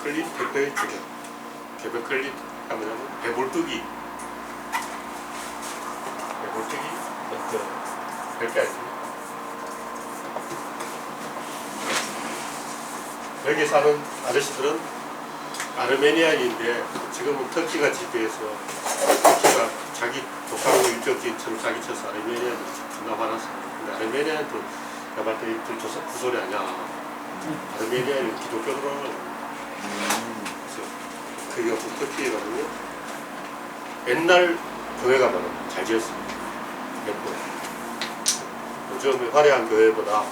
게베클린 대표의 주력. 게베클린 하면 배불뚝이 별게 아니죠. 여기 사는 아저씨들은 아르메니아인인데 지금은 터키가 지배해서 터키가 자기 독하고 일격지처럼 자기 쳐서 아르메니아는 존나 화났어. 근데 아르메니아는 또 내가 봤을 때 이들 조선 구소리 아니야. 아르메니아는 기독교더라고. 그래서 그게 없고 터키에 가면 옛날 교회가 많아. 잘 지었습니다. 예뻐요. 요즘 화려한 교회보다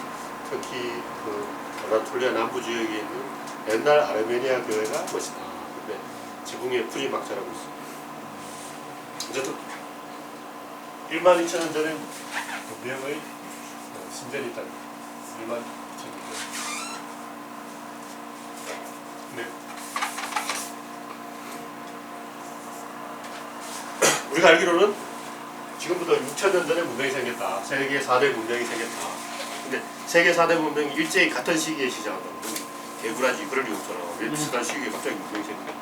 특히 그 아나톨리아 남부 지역에 있는 옛날 아르메니아 교회가 멋있다. 근데 지붕에 풀이 막 자라고 있어. 어쨌든 12,000년 전에 문명의 신전이 있다. 12,000년 전. 네. 우리가 알기로는 지금부터 6,000년 전에 문명이 생겼다. 세계 4대 문명이 생겼다. 근데 세계 4대 문명이 일제히 같은 시기에 시작한다고. 개구라지 그럴 리 없잖아. 왜 비슷한 시기에 갑자기 문명이 생겼다.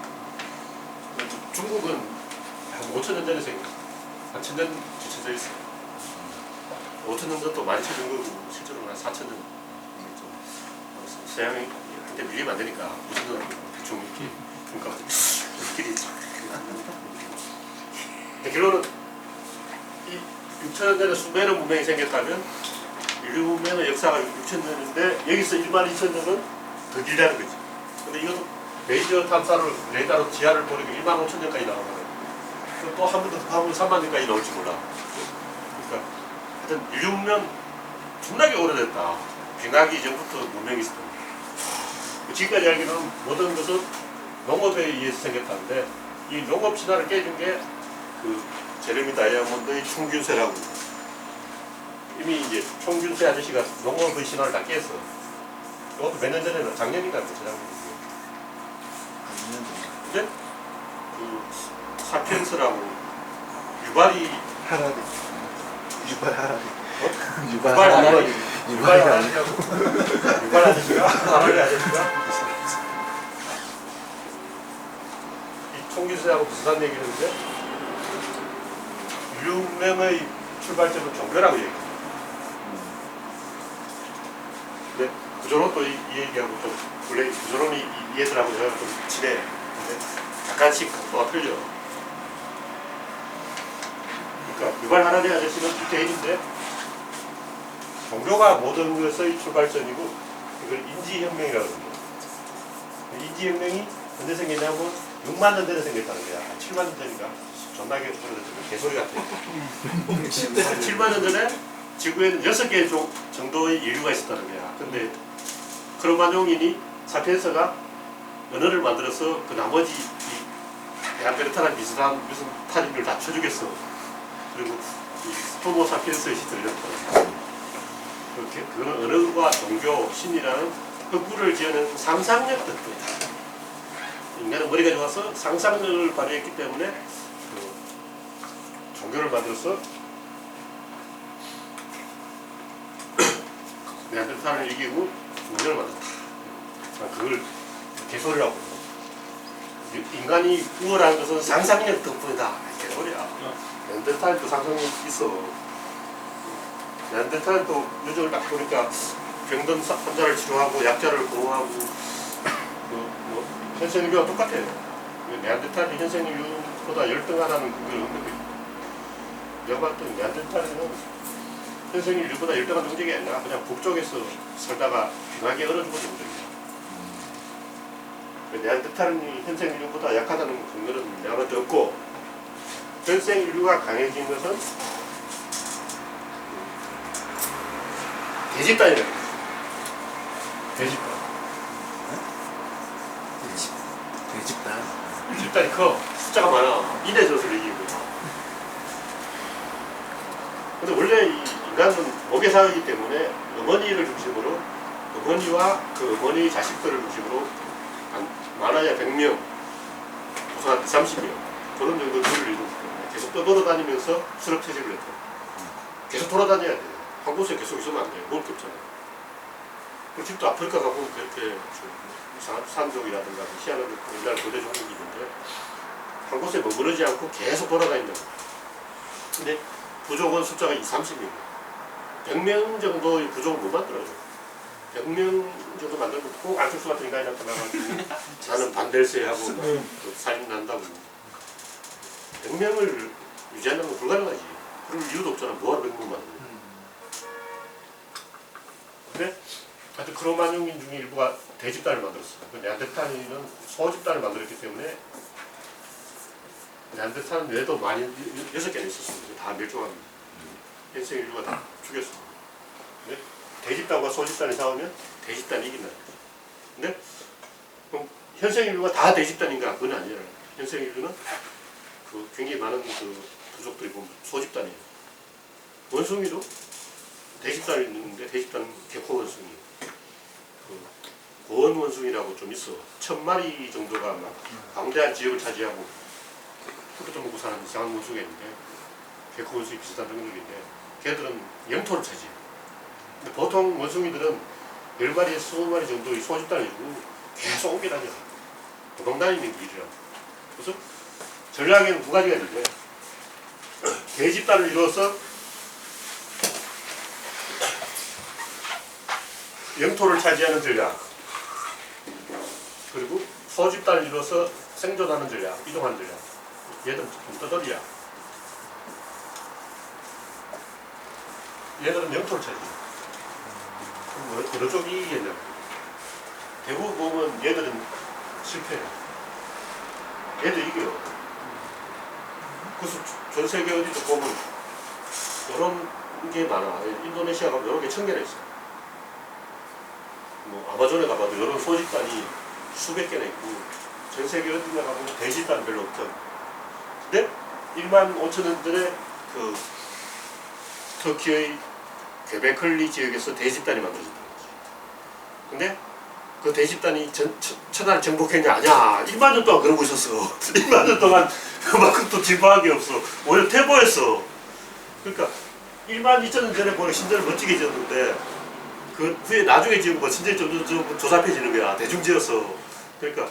중국은 한 5,000년 전에 생겼어. 한 1,000년 뒤쳐져 있어. 5,000년 전도 많이 쳐진 거고 실제로는 한 4,000년. 서양이 한테 밀리면 안 되니까 5,000년 대충 이렇게 그러니까 우리끼리 결론은 이 6,000년 전에 수메르 문명이 생겼다면 인류 문명의 역사가 6,000년인데 여기서 12,000년은 더 길다는 거지. 근데 이것도 레이저 탐사를 레이더로 지하를 보니까 15,000년까지 나오거든. 또 한 번 더 하면 30,000년까지 나올지 몰라. 그러니까 하여튼 인류 문명 존나게 오래됐다. 빙하기 이전부터 문명이 있었다. 지금까지 알기로는 모든 것은 농업에 의해서 생겼다는데 이 농업 신화를 깨준 게 그 제레미 다이아몬드의 총균세라고. 이미 이제 총균세 아저씨가 농업의 신화를 다 깼어. 이것도 몇 년 전에는 작년인가 재작년이고. 근데 그 사피엔스라고 유발이 하라리. 유발 하라리. 어? 유발 하라리. 유발 하라리라고. 유발 아저씨가 하라리 아저씨가 이 총균세하고 비슷한 얘기를 했는데 인류 문명의 출발점은 종교라고 얘기해요. 근데 구조론도 이 얘기하고 좀 원래 구조론이 이 얘들하고 제가 좀 친해. 근데 약간씩 각도가 틀려. 그러니까 유발 하라리 아저씨는 유태인인데 종교가 모든 것의 출발점이고 이걸 인지혁명이라고 합니다. 인지혁명이 언제 생겼냐면 6만 년 전에 생겼다는 거야. 7만 년 전인가? 존나게 오래됐지만 개소리 같아. 7만 년 전에 지구에는 6개 정도의 인류가 있었다는 거야. 근데 크로마뇽인이 사피엔스가 언어를 만들어서 그 나머지 이 네안데르탈랑 비슷한 무슨 탈인을 다 쳐주겠어. 그리고 이 호모 사피엔스의 시대를 열었다. 그거는 언어와 종교, 신이라는 흑구를 지어낸 상상력 덕분이다. 인간은 머리가 좋아서 상상력을 발휘했기 때문에 종교를 만들어서 네안데르탈을 이기고 문명을 만들었다. 그걸 개소리라고 해요. 인간이 우월한 것은 상상력 덕분이다. 개소리야. 네안데르탈도 상상력이 있어. 네안데르탈도 요즘을 딱 보니까 병든 환자를 치료하고 약자를 보호하고 현생인류와 똑같아요. 네안데르탈이 현생인류보다 열등하다는 그걸 없는 거예요. 내가 봤을 때 네안데르탈은 현생인류보다 열등한 종족이 아니라 그냥 북쪽에서 살다가 빙하게 얼어 죽은 종족이야. 네안데르탈이 현생인류보다 약하다는 근거는 내가 봤을 때 없고 현생인류가 강해진 것은 돼지딸이라는 거죠. 돼지딸. 돼지딸이 커. 숫자가 많아. 이대 젖을 이기고. 근데 원래 이 인간은 모계사이기 때문에 어머니를 중심으로 어머니와 그 어머니 자식들을 중심으로 한 많아야 100명, 보통 한 30명 그런 정도 누를 이루기 때문에 계속 떠돌아다니면서 수렵채집을 했고 계속 돌아다녀야 돼요. 한 곳에 계속 있으면 안 돼요. 먹을 게 없잖아요. 그 집도 아프리카 가보면 그렇게 산족이라든가 희한한 우리나라 고대 종족이 있는데 한 곳에 머무르지 않고 계속 돌아다닌다. 근데 부족은 숫자가 30명. 100명 정도의 부족을 못 만들어요. 100명 정도 만들면 꼭 안철수 같은 인간이 나타나가지고 나는 반댈세하고 그 살인 난다고. 100명을 유지하는 건 불가능하지. 그럴 이유도 없잖아. 뭐하러 100명 만들어. 근데 하여튼 크로마뇽인 중에 일부가 대집단을 만들었어요. 그 네안데르탈인은 소집단을 만들었기 때문에 네안데르탈은 뇌도 많이 6개나 있었어요. 다 멸종합니다. 현생 인류가 다 죽였어요. 근데 대집단과 소집단이 싸우면 대집단이 이긴다. 근데 그럼 현생 인류가 다 대집단인가? 그건 아니에요. 현생 인류는 그 굉장히 많은 그 부족들이 보면 소집단이에요. 원숭이도 대집단이 있는데 대집단은 개코 원숭이, 그 고원 원숭이라고 좀 있어. 1000마리 정도가 막 광대한 지역을 차지하고 흙부터 먹고 사는 이상한 원숭이가 있는데 개코 원숭이 비슷한 능력인데 걔들은 영토를 차지해. 근데 보통 원숭이들은 10마리에서 20마리 정도의 소집단을 이루고 계속 옮겨 다녀. 도망다니는 길이라. 그래서 전략에는 두 가지가 있는데 대집단을 이루어서 영토를 차지하는 전략, 그리고 소집단을 이루어서 생존하는 전략, 이동하는 전략. 얘들은 좀 떠돌이야. 얘들은 영토를 차지해. 그럼 어느 쪽이 이기겠냐고. 대부분 보면 얘들은 실패해. 얘들 이겨요. 그래서 전 세계 어디도 보면 이런 게 많아. 인도네시아가 여러 개 1000개나 있어. 뭐 아마존에 가봐도 이런 소집단이 수백 개나 있고 전 세계 어디나 가보면 대집단은 별로 없죠. 근데 1만 5천년들의 그 터키의 퀘베클리 지역에서 대집단이 만들어진다는 거지. 근데 그 대집단이 천하를 정복했냐? 아니야. 1만 년 동안 그러고 있었어. 1만 년 동안 그만큼 또 진보한 게 없어. 오히려 퇴보했어. 그러니까 1만 2천 년 전에 보는 신전을 멋지게 지었는데 그 후에 나중에 지은 거 신전이 점점 조잡해지는 거야. 대중 지었어. 그러니까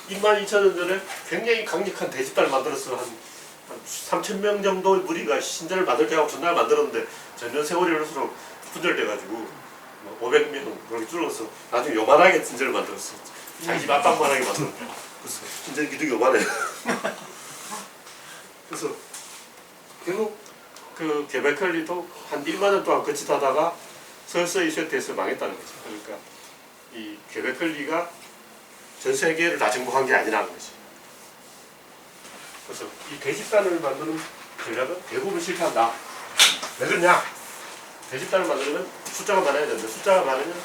1만 2천 년 전에 굉장히 강력한 대집단을 만들었어. 한 3,000명 정도의 무리가 신전을 만들게 하고 전날 만들었는데 전년 세월이 흘러서 분열돼가지고 500명 그렇게 줄어서 나중에 요만하게 신전을 만들었어. 자기 집 앞방만하게 만들었어. 그래서 신전 기둥이 요만해. 그래서 결국 그 퀘베클리도 한 1만 년 동안 거짓하다가 서서히 쇠퇴해서 망했다는 거죠. 그러니까 이 퀘베클리가 전 세계를 다 정복한 게 아니라는 거지. 그래서 이 대집단을 만드는 전략은 대부분 실패한다. 왜 그러냐? 대집단을 만들면 숫자가 많아야 되는데 숫자가 많으면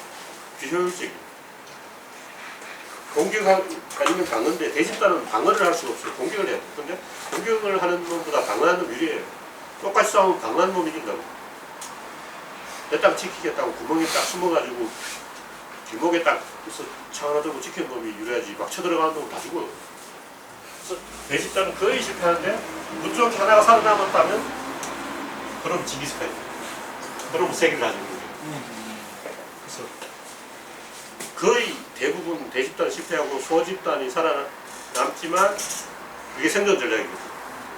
비효율적이에요. 공격 아니면 방어인데 대집단은 방어를 할 수가 없어요. 공격을 해야 돼. 근데 공격을 하는 놈보다 방어하는 놈이 유리해요. 똑같이 싸우면 방어하는 놈이 이긴다고. 내 땅 지키겠다고 구멍에 딱 숨어가지고 뒷목에 딱 있어 창 하나 들고 지키는 놈이 유리하지 막 쳐들어가는 놈은 다 죽어요. 그래서 대집단은 거의 실패하는데 무쪽 하나가 살아남았다면 그럼 징기스칸이 그럼 세계를 가지고 있는 거예요. 그래서 거의 대부분 대집단 실패하고 소집단이 살아남지만 그게 생존 전략이거든요.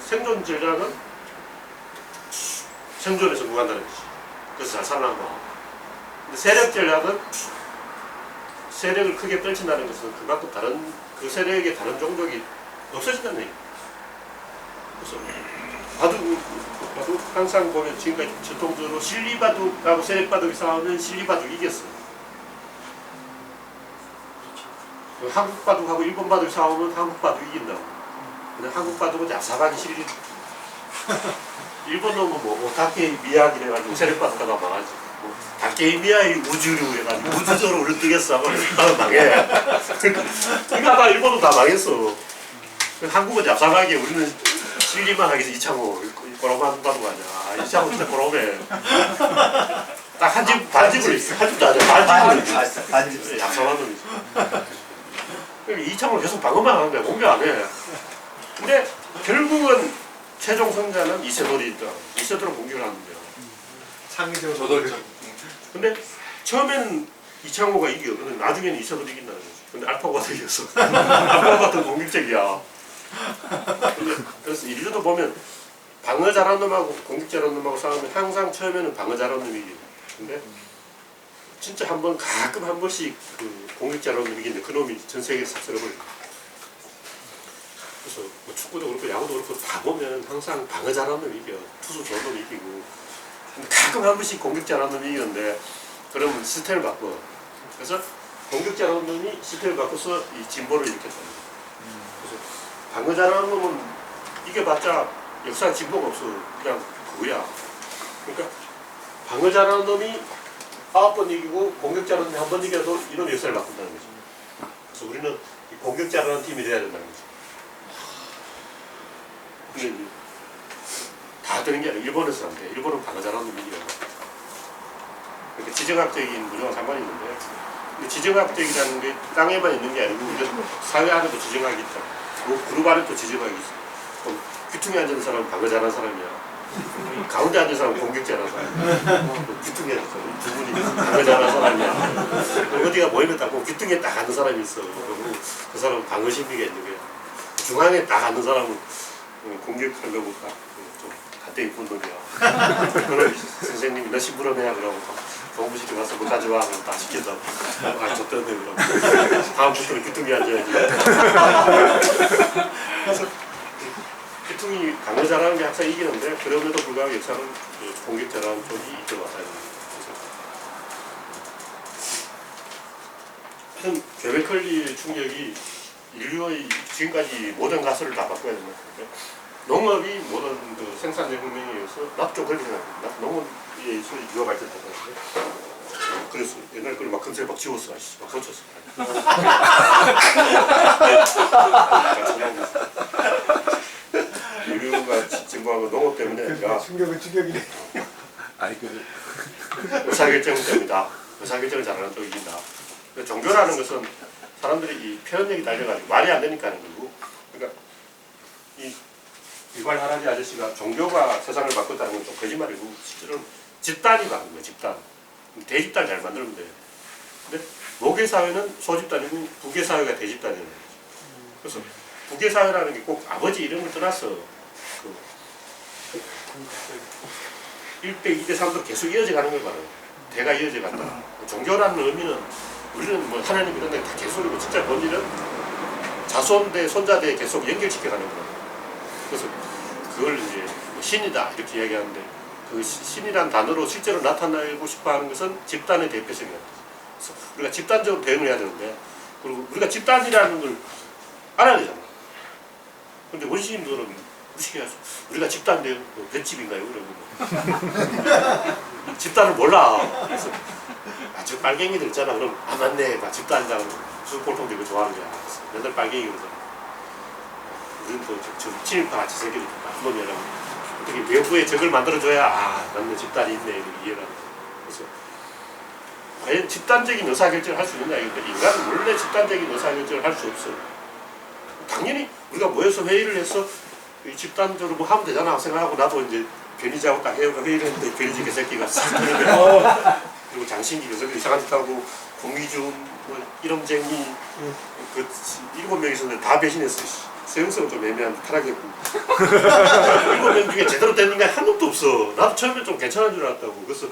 생존 전략은 생존에서 무간다는 거지. 그래서 잘 살아난 거야. 근데 세력 전략은 세력을 크게 떨친다는 것은 그만큼 다른 그 세력의 다른 종족이 없어진다는 얘기예요. 그래서 바둑 항상 보면 지금까지 전통적으로 실리바둑하고 세력바둑이 싸우면 실리바둑이 이겼어. 한국바둑하고 일본바둑이 싸우면 한국바둑이 이긴다고. 근데 한국바둑은 얍삽하게 실리 일본 놈은 뭐 오타케 미야기 해가지고 세력바둑하다 망하지. 뭐 다케 미야의 우주류 해가지고 우주적으로 우리 뜨겠어 하고 나는 망해. 그러니까 다 일본은 다 망했어. 한국은 얍삽하게 우리는 실리만 하기 위해서 이창호 꼬라만 바둑 아니야. 이창호 진짜 꼬라매. 딱 한 집 반집을 있어. 한 집도 아니야. 반집을 있어. 얍삽한 놈이지. 그러니까 이창호는 계속 방어만 하는 거야. 공격 안 해. 근데 결국은 최종 승자는 이세돌이더라고. 이세돌은 공격을 하는 거야. 상대적으로 근데 처음에는 이창호가 이겨. 근데 나중에는 이석을 이긴다는 거지. 근데 알파고가 더 이겼어. 알파고가 더 공격적이야. 그래서 인류도 보면 방어 잘하는 놈하고 공격 잘하는 놈하고 싸우면 항상 처음에는 방어 잘하는 놈이 이겨. 근데 진짜 가끔 한 번씩 그 공격 잘하는 놈이 이기는데 그 놈이 전 세계에 싹 쓸어버려. 그래서 뭐 축구도 그렇고 야구도 그렇고 다 보면 항상 방어 잘하는 놈이 이겨. 투수 좋은 놈이 이기고. 근데 가끔 한 번씩 공격 잘하는 놈이 이기는데 그러면 스타일을 바꿔. 그래서 공격 잘하는 놈이 스타일을 바꿔서 이 진보를 일으켰다. 그래서 방어 잘하는 놈은 이겨봤자 역사에 진보가 없어. 그냥 그거야. 그러니까 방어 잘하는 놈이 9번 이기고 공격 잘하는 놈이 1번 이겨도 이놈이 역사를 바꾼다는 거지. 그래서 우리는 공격 잘하는 팀이 돼야 된다는 거지. 근데 다 되는 게 아니라 일본에서 안 돼. 일본은 방어 잘하는 놈이 이겨. 그러니까 지정학적인 구조가 상관이 있는데, 근데 지정학적이라는 게 땅에만 있는 게 아니고 우리가 사회 안에도 지정학이 있다. 그룹 안에 또 지정학이 있어. 그럼 귀퉁이 앉은 사람은 방어 잘하는 사람이야. 가운데 앉은 사람은 공격 잘하는 사람이야. 귀퉁이 앉은 사람 두 분이 방어 잘하는 사람이야. 어디가 모이면 딱 귀퉁이에 딱 앉는 사람이 있어. 그 사람은 방어 신비가 있는 거야. 중앙에 딱 앉는 사람은 공격하려고 좀 갓대 이쁜 놈이야. 그걸 선생님이 너 심부름해야 그러고 공부실에 가서 뭐 가져와 그러고 다 시킨다고. 아 줬더니 그러고 다음부터는 귀퉁이 앉아야지. 그래서 귀퉁이 방어 잘하는 게 항상 이기는데 그럼에도 불구하고 역사는 공격 잘하는 쪽이 이겨왔다는 거죠. 하여튼 괴베컬리 충격이 인류의 지금까지 모든 가설을 다 바꿔야 된다. 농업이 모든 그 생산의 혁명에 의해서 납조 그렇게 생각합니다. 농업의 소리 유화 발전했다는데 그래서 옛날 걸 막 금세 막 지웠어. 막 고쳤어. 인류가 진보한 건 농업 때문에 아니라 충격은 충격이네. 아이 의사결정 때문이다. 의사결정을 잘하는 쪽이 이긴다. 종교라는 것은 사람들이 이 표현력이 달려가지고 말이 안 되니까 하는 거고, 그러니까 이 이발 할아버지 아저씨가 종교가 세상을 바꿨다는 건 좀 거짓말이고 실제로는 집단이 바꾼 거예요. 집단. 대집단 잘 만들면 돼요. 근데 목의 사회는 소집단이고 부계 사회가 대집단이에요. 그래서 부계 사회라는 게 꼭 아버지 이름을 떠나서 그 1대 2대 3도 계속 이어져 가는 걸 말해요. 대가 이어져 간다. 종교라는 의미는 우리는 뭐 하나님 이런 데 다 계속이고 진짜 본질은 자손 대 손자 대 계속 연결시켜 가는 거예요. 그래서 그걸 이제 뭐 신이다 이렇게 이야기하는데 그 신이란 단어로 실제로 나타내고 싶어하는 것은 집단의 대표성이다. 그래서 우리가 집단적으로 대응을 해야 되는데 그리고 우리가 집단이라는 걸 알아야 되잖아. 근데 원시인들은 무식해가지고 우리가 집단인데요? 뭐 볏집인가요? 그러고 집단을 몰라. 그래서 저 빨갱이들 있잖아. 그럼 맞네. 집단이라고 수골통 되고 좋아하는 거야. 맨날 빨갱이 그러잖아. 우리는 또 친일파 같이 생기는 나쁜 놈이라고 어떻게 외부에 적을 만들어줘야 맞네 집단이 있네 이해가. 그래서 과연 집단적인 의사결정을 할 수 있느냐 이건데 인간은 원래 집단적인 의사결정을 할 수 없어. 당연히 우리가 모여서 회의를 해서 집단적으로 뭐 하면 되잖아 생각하고 나도 이제 변희재하고 딱 회의를 했는데 변희재 개새끼가 싹 그리고 장신기 개새끼 이상한 짓 하고 공희준 뭐 이름쟁이 그 7명 있었는데 다 배신했어. 세영성은 좀 애매한데 타락했고 7명 중에 제대로 된 인간이 한 놈도 없어. 나도 처음에 좀 괜찮은 줄 알았다고. 그래서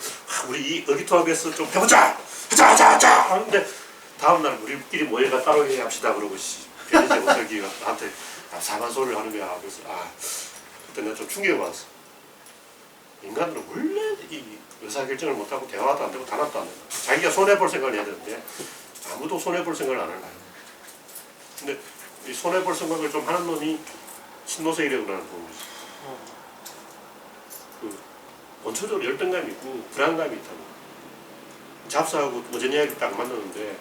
우리 이 의기투합해서 좀 해보자! 하자! 하는데 다음날 우리끼리 모여가 따로 회의합시다 그러고 변희재 오석이가 나한테 사만 소리를 하는 거야. 그래서 그때 내가 좀 충격을 받았어. 인간들은 원래 이 의사결정을 못하고 대화도 안 되고 단합도 안 된다. 자기가 손해볼 생각을 해야 되는데 아무도 손해볼 생각을 안 하는 거야. 근데 이 손해볼 생각을 좀 하는 놈이 신노세이라고 하는 놈이지. 그 원초적으로 열등감이 있고 불안감이 있다고. 잡사하고 오전이야기 딱 만났는데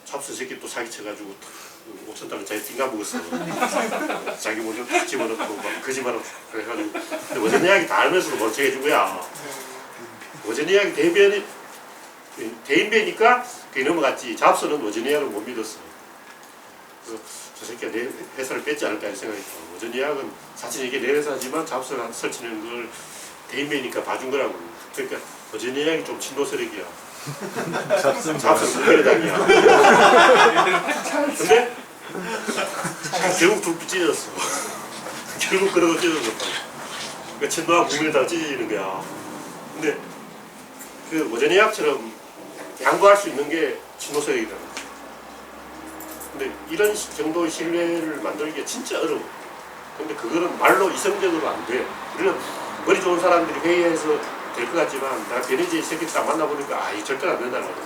잡사 새끼 또 사기쳐가지고 5,000달러 자기 띵가 먹었어. 자기 먼저 집어넣고 막 거짓말하고 그래가지고 근데 오전 이야기 다 알면서도 멀쩡해지고야. 오전 이야기 대인배니까 그게 넘어갔지. 잡서는 오전 이야기를 못 믿었어. 그래서 저 새끼가 내 회사를 뺏지 않을까 이 생각이 들어. 오전 이야기는 사실 이게 내 회사지만 잡서를 설치는 걸 대인배니까 봐준 거라고. 그러니까 오전 이야기 좀 친노세력이야. 잡습 회장이야. 근데 결국 둘 찢어졌어. 결국 그러고 찢어졌어. 그러니까 친노하고 국민에다가 찢어지는 거야. 근데 그 오전예약처럼 양보할 수 있는 게 친노세력이다. 근데 이런 정도의 신뢰를 만들기가 진짜 어려워. 근데 그거는 말로 이성적으로 안 돼. 우리는 머리 좋은 사람들이 회의해서 될 것 같지만 내가 베네지의 새끼 딱 만나보니까 이 절대로 안 된다는 거야.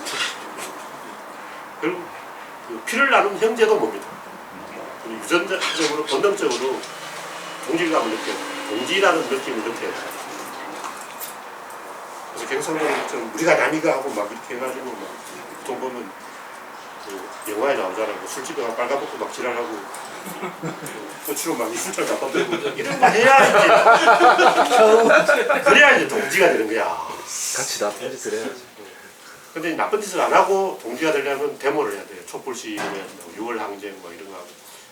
결국 그 피를 나눈 형제도 뭡니다. 유전적으로 본능적으로 동질감을 느껴, 동지라는 느낌을 느껴야 돼. 그래서 경상도는 좀 우리가 남이가 하고 막 이렇게 해가지고 막 보통 보면 그 영화에 나오잖아. 뭐 술집에 가 빨가벗고 막 지랄하고 고추로 막 술잔 갖다 들고 이런 거 해야지. 그래야 이제 동지가 되는 거야. 같이 나쁜 짓을 해야지. 근데 나쁜 짓을 안 하고 동지가 되려면 데모를 해야 돼. 촛불 시위를 해야 된다고. 6월 항쟁 뭐 이런 거 하고.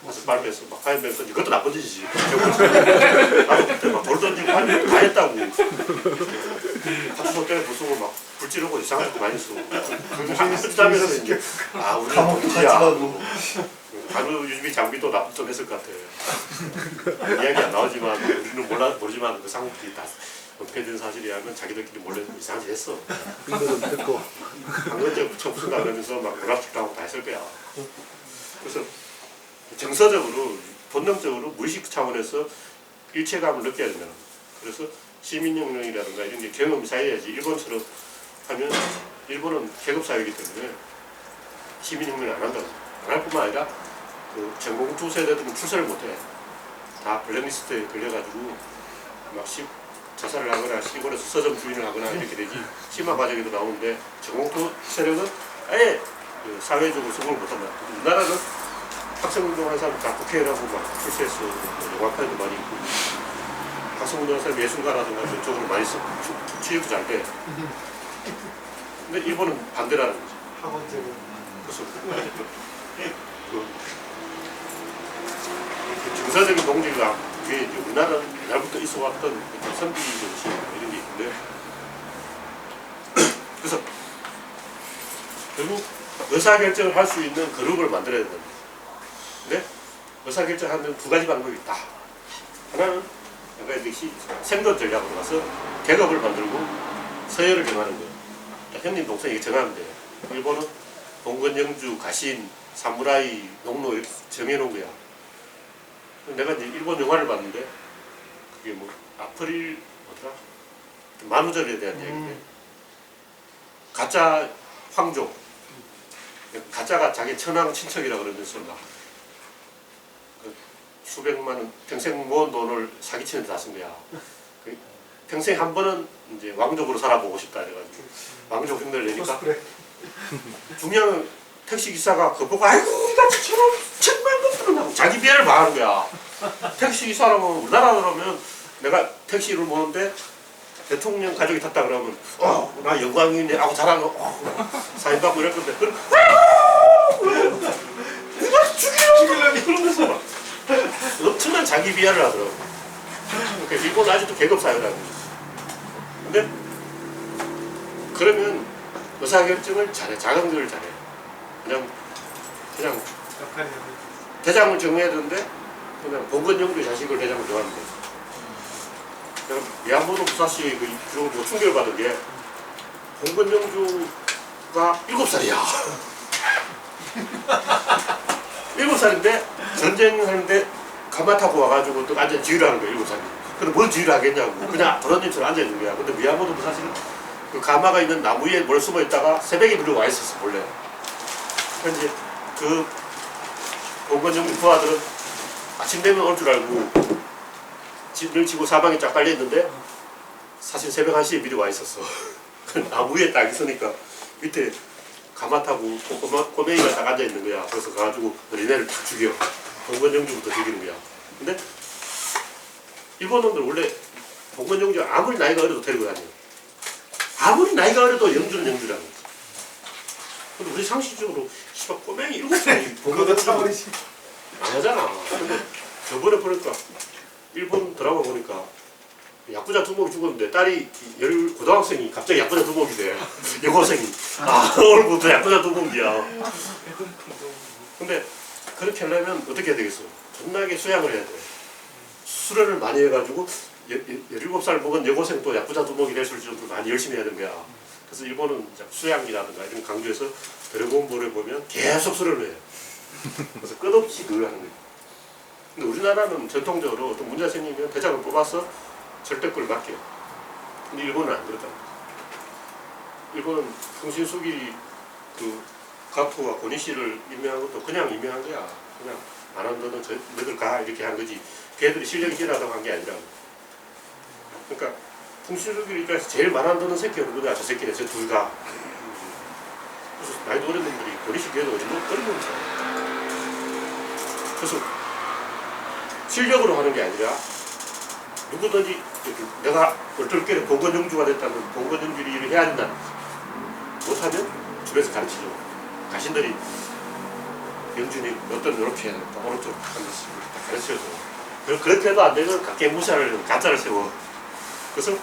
가서 빨면서 막 파인병 던지고 그것도 나쁜 짓이지. 나도 그때 막 돌 던지고 파인병 다 했다고. 파출소 때문에 부수고 막 불 지르고 이상한 것도 많이 쓰고. 그 다음에는 이제 아 우리는 동지야. 간우 유지비 장비도 나쁜 좀 했을 것 같아. 이야기 안 나오지만 우리는 모르지만 그 상국들이 다 은폐된 사실이라면 자기들끼리 몰래 이상한 짓 했어. 이거도 듣고 방건제 부처부순다 그러면서 막 연락식도 하고 다 했을 거야. 그래서 정서적으로 본능적으로 무의식 차원에서 일체감을 느껴야 된다는 거야. 그래서 시민혁명이라든가 이런 게 경험이 쌓여야지. 일본처럼 하면 일본은 계급사회이기 때문에 시민혁명을 안 한다고. 안 할 뿐만 아니라 그 전공투 세대들은 출세를 못해. 다 블랙리스트에 걸려가지고 막 자살을 하거나 시골에서 서점 주인을 하거나 이렇게 되지. 심화 과정에도 나오는데 전공투 세력은 아예 그 사회적으로 성공을 못한다. 우리나라는 학생운동하는 사람 다 국회의원하고 막 출세해서 영화판에도 많이 있고 학생운동하는 사람 예술가라든가 저쪽으로 많이 써. 취업도 잘 돼. 근데 일본은 반대라는 거지. 그래서 그 정서적인 동질감 그게 이제 우리나라는 옛날부터 있어왔던 선비 정신 이런 게 있는데 그래서 결국 의사결정을 할 수 있는 그룹을 만들어야 된다. 근데 의사결정하는 두 가지 방법이 있다. 하나는 아까 얘기했듯이 생존 전략으로 가서 계급을 만들고 서열을 정하는 거예요. 형님 동생이 정하면 돼요. 일본은 봉건, 영주, 가신, 사무라이, 농노 이렇게 정해놓은 거야. 내가 이제 일본 영화를 봤는데 그게 뭐 아프릴 뭐더라? 만우절에 대한 얘기인데 가짜 황족 가짜가 자기 천황 친척이라 그러면서 막 수백만 원 평생 모은 돈을 사기치는 데 다 쓴 거야. 평생 한 번은 이제 왕족으로 살아보고 싶다 이래가지고 왕족 흉내를 내니까 중요한 건 택시 기사가 그거 보고 아이고 우리가 천만 원 하고 자기 비하를 말하는 거야. 택시 기사라면 우리나라 그러면 내가 택시를 모는데 대통령 가족이 탔다 그러면 나 영광이네 하고 자랑하고 사인 받고 이럴 건데 누가 죽이려고 그러면서 막 엄청난 자기 비하를 하더라고. 그러니까 일본 아직도 계급 사회라는 거지. 근데 그러면 의사결정을 잘해, 자강들을 잘해. 그냥 대장을 정해야 되는데 그냥 봉건영주의 자식을 대장을 정하는 거지. 내가 미야모토 무사시 그 충격을 받은 게 봉건영주가 7살이야. 7살인데 전쟁하는데 가마 타고 와가지고 또 앉아 지휘를 하는 거야. 7살이. 근데 뭘 지휘를 하겠냐고. 그냥 도련님처럼 앉아있는 거야. 근데 미야모토 무사시는 그 가마가 있는 나무 위에 몰래 숨어 있다가 새벽에 들어와 있었어 몰래. 그래서 이제 그 봉건영주 부하들은 아침 되면 올 줄 알고 집을 치고 사방에 쫙 깔려 있는데 사실 새벽 1시에 미리 와 있었어. 나무 위에 딱 있으니까 밑에 가마 타고 꼬맹이가 딱 앉아 있는 거야. 그래서 가가지고 어린애를 딱 죽여. 봉건영주부터 죽이는 거야. 근데 일본 놈들 원래 봉건영주 아무리 나이가 어려도 데리고 다녀. 아무리 나이가 어려도 영주는 영주라는 거지. 근데 우리 상식적으로 씨발 꼬맹이 7살이 봉건영주 안 하잖아. 근데 저번에 보니까 일본 드라마 보니까 야쿠자 두목이 죽었는데 딸이 고등학생이 갑자기 야쿠자 두목이 돼. 여고생이. 오늘부터 야쿠자 두목이야. 근데 그렇게 하려면 어떻게 해야 되겠어? 존나게 수양을 해야 돼. 수련을 많이 해가지고 17살 먹은 여고생 또 야쿠자 두목이 될 수 있을 정도로 많이 열심히 해야 되는 거야. 그래서 일본은 수양이라든가 이런 강조해서 드래곤볼을 보면 계속 수련을 해요. 그래서 끝없이 그걸 하는 거예요. 근데 우리나라는 전통적으로 어떤 문제가 생기면 대장을 뽑아서 절대골을 맡겨요. 근데 일본은 안 그렇다는 거죠. 일본은 풍신수길이 그 가토와 고니시를 임명한 것도 그냥 임명한 거야. 그냥 안 한다는 너희들 가 이렇게 한 거지. 걔들이 실력이 지나다고 한 게 아니라. 그러니까 풍신수길 입장에서 제일 말한다는 새끼가 누구냐? 저 새끼네. 저 둘 가. 그래서 나이도 어린 놈들이 고니시 걔도 어린 놈이잖아. 그래서 실력으로 하는 게 아니라 누구든지 내가 얼떨결에 봉건영주가 됐다면 봉건영주를 일을 해야 된다. 못하면 집에서 가르치죠. 가신들이 영준이 어떤 이렇게 해야 된다. 오른쪽 하면서 다 가르쳐줘. 그렇게 해도 안 되면 각계 무시를 가짜를 세워. 그래서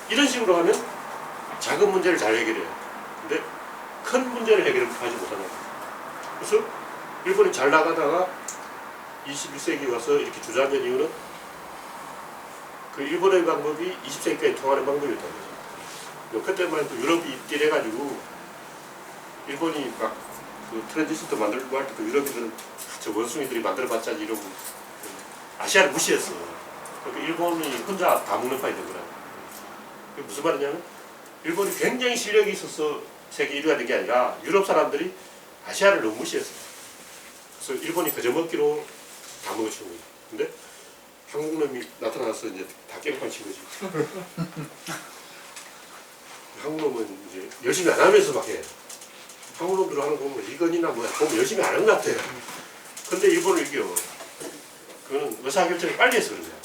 이런 식으로 하면 작은 문제를 잘 해결해요. 근데 큰 문제를 해결하지 못하는 거예요. 그래서 일본이 잘 나가다가 21세기 와서 이렇게 주저앉은 이유는 그 일본의 방법이 20세기까지 통하는 방법이었다는 거죠. 그때만 해도 유럽이 입길해가지고 일본이 막 그 트랜지스터 만들고 할 때 그 유럽인들은 저 원숭이들이 만들어봤자 이러고 아시아를 무시했어. 그러니까 일본이 혼자 다 먹는 파이 된 거라. 그게 무슨 말이냐면 일본이 굉장히 실력이 있어서 세계 1위가 된 게 아니라 유럽 사람들이 아시아를 너무 무시했어. 그래서 일본이 거저먹기로 다 먹어치운 거지. 근데 한국 놈이 나타나서 이제 다 깽판 친 거지. 한국 놈은 이제 열심히 안 하면서 막 해. 한국 놈들 하는 거 보면 이건이나 뭐야 보면 열심히 안 하는 것 같아. 근데 일본을 이겨. 그거는 의사결정을 빨리 해서 그런 거야.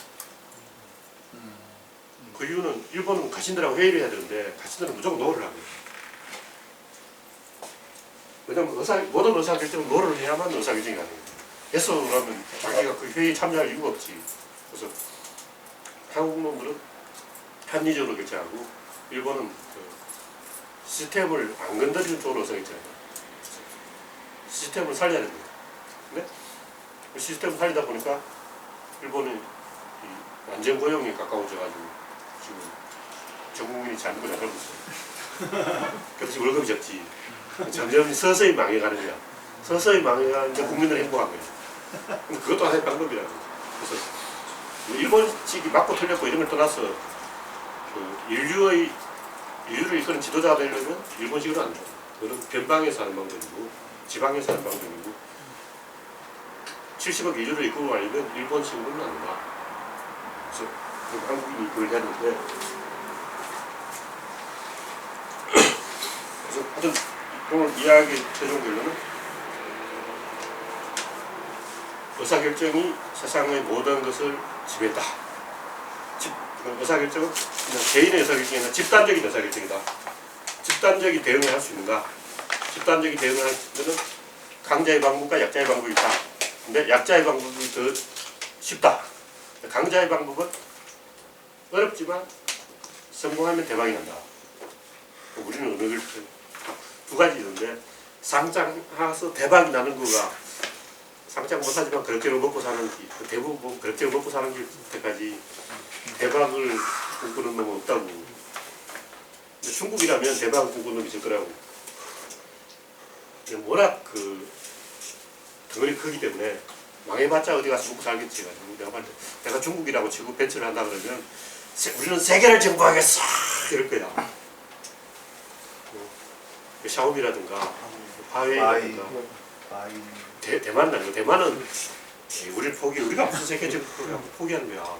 그 이유는 일본은 가신들하고 회의를 해야 되는데 가신들은 무조건 노를 하고. 왜냐면 모든 의사결정은 노를 해야만 의사결정이 가능해요. 예서 그러면 자기가 그 회의에 참여할 이유가 없지. 그래서 한국 놈들은 합리적으로 결정하고 일본은 그 시스템을 안 건드리는 쪽으로 의사결정해요. 시스템을 살려야 됩니다. 근데 그 시스템을 살리다 보니까 일본은 완전 고용에 가까워져가지고 지금 전 국민이 잘 먹고 잘 살고 있어요. 그래서 월급이 적지. 점점 서서히 망해가는 거야. 서서히 망해가는데 국민들은 행복한 거야. 근데 그것도 하나의 방법이라고. 그래서 일본식이 맞고 틀렸고 이런 걸 떠나서 그 인류를 이끄는 지도자가 되려면 일본식으로 안 돼. 그건 변방에서 하는 방법이고 지방에서 하는 방법이고 70억 인류를 이끌고 가려면 일본식으로는 안 돼. 그래서 한국인이 그걸 해야 되는데 그래서 하여튼 오늘 이야기 최종 결론은 의사결정이 세상의 모든 것을 지배했다. 의사결정은 그냥 개인의 의사결정이 아니라 집단적인 의사결정이다. 집단적인 대응을 할 수 있는가? 집단적인 대응을 할 때는 강자의 방법과 약자의 방법이 있다. 근데 약자의 방법이 더 쉽다. 강자의 방법은 어렵지만 성공하면 대박이 난다. 우리는 어느 걸 두 가지 있는데 상장해서 대박이 나는 거가 상장 못하지만 그렇게로 먹고 사는 대부분 그렇게로 먹고 사는 길 때까지 대박을 꿈꾸는 놈은 없다고. 근데 중국이라면 대박을 꿈꾸는 놈이 있을 거라고. 워낙 그 덩어리 크기 때문에 망해봤자 어디 가서 먹고 살겠지 가지고 내가 봤을 때 내가 중국이라고 치고 벤처를 한다 그러면 우리는 세계를 정복하겠어 이럴 거야. 샤오미라든가 화웨이라든가 대만은 아니고 대만은 우리를 우리가 무슨 세계적으로 포기하는 거야.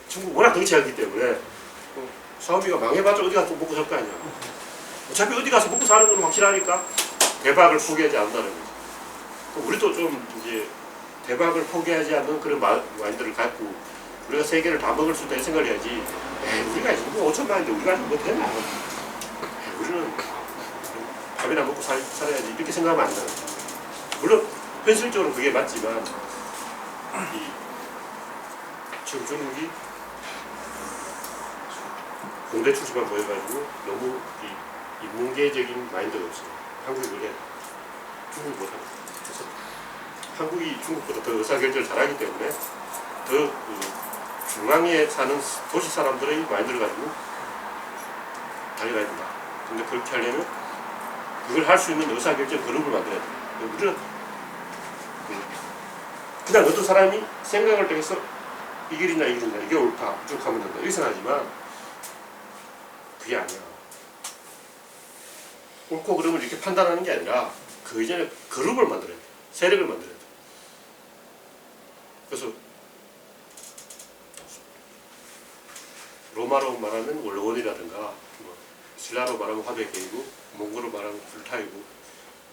중국 워낙 덩치하기 때문에 샤오미가 망해봤자 어디 가서 먹고 살 거 아니야. 어차피 어디 가서 먹고 사는 건 확실하니까 대박을 포기하지 않는다는 거지. 우리도 좀 이제 대박을 포기하지 않는 그런 마인드를 갖고 우리가 세계를 다 먹을 수 있다는 생각을 해야지. 우리가 지금 5천만인데 우리가 뭐 되나? 우리는 밥이나 먹고 살아야지 이렇게 생각하면 안 돼. 물론 현실적으로 그게 맞지만 이 지금 중국이 공대 출신만 보여가지고 너무 이 인문계적인 마인드가 없어요. 한국이 그래. 중국이 못하고. 그래서 한국이 중국보다 더 의사결정을 잘하기 때문에 더 중앙에 사는 도시 사람들의 마인드를 가지고 달려가야 된다. 근데 그렇게 하려면 그걸 할 수 있는 의사결정 그룹을 만들어야 된다. 우리는 그냥 어떤 사람이 생각을 통해서 이 길이냐 이 길이냐 이게 옳다 쭉 하면 된다 이렇게 생각하지만 그게 아니야. 옳고 그름을 이렇게 판단하는 게 아니라 그 이전에 그룹을 만들어야 돼. 세력을 만들어야 돼. 그래서 로마로 말하면 원로원이라든가 뭐 신라로 말하면 화백계이고 몽골로 말하면 굴타이고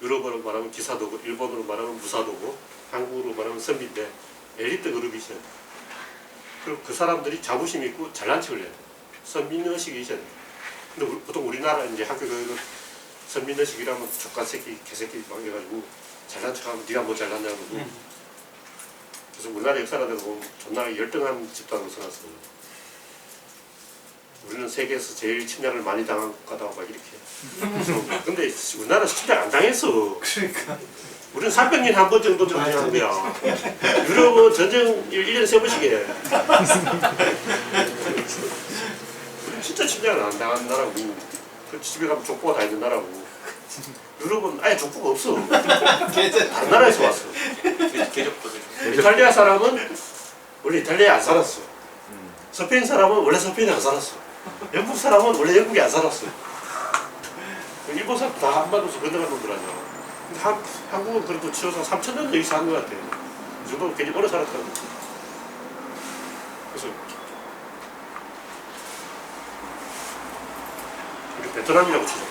유럽어로 말하면 기사도고 일본어로 말하면 무사도고 한국으로 말하면 선비인데 엘리트 그룹이 있어야 돼. 그리고 그 사람들이 자부심 있고 잘난 척을 해야 돼. 선민의식이 있어야 돼. 근데 보통 우리나라 이제 학교 교육은 선민의식이라면 족간새끼 개새끼 막 해가지고 잘난 척하면 네가 뭐 잘났냐고 그래서 우리나라 역사라든 보면 존나 열등한 집단으로 써놨어. 우리는 세계에서 제일 침략을 많이 당한 거다 막 이렇게. 근데 우리나라 침략 안 당했어. 그러니까. 우리는 300년 한 번 정도 전쟁한 거야. 유럽은 전쟁 1년에 3번씩 해. 우리는 진짜 침략을 안 당한 나라고. 그 집에 가면 족보가 다 있는 나라고. 유럽은 아예 족보가 없어. 다른 나라에서 왔어. 이탈리아 사람은 원래 이탈리아에 안 살았어. 스페인 사람은 원래 스페인에 안 살았어. 영국 사람은 원래 영국에 안 살았어. 일본 사람 다 한반도에서 건너간 놈들 아니야. 한국은 그래도 치워서 3,000년 여기 사는 것 같아. 이 정도면 굉장히 오래 살았다고. 그래서 우리 베트남이라고 치자.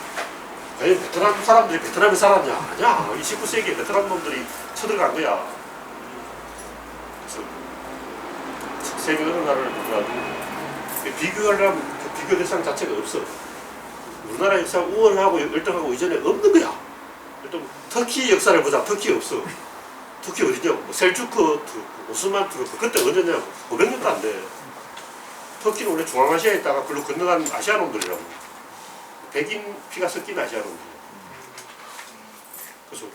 과연 베트남 사람들이 베트남에 살았냐? 아니야. 29세기에 베트남 놈들이 쳐들어간 거야. 그래서 세계 어느 나라를 보더라도 비교하려면 그 비교 대상 자체가 없어. 우리나라 역사가 우월하고 열등하고 이전에 없는 거야. 일단 터키 역사를 보자. 터키 없어. 터키 어디냐고. 뭐 셀주크 투르크, 오스만 투르크. 그때 어디냐고. 500년도 안 돼. 터키는 원래 중앙아시아에 있다가 글로 건너간 아시아 놈들이라고. 백인 피가 섞인 아시아 놈들. 그래서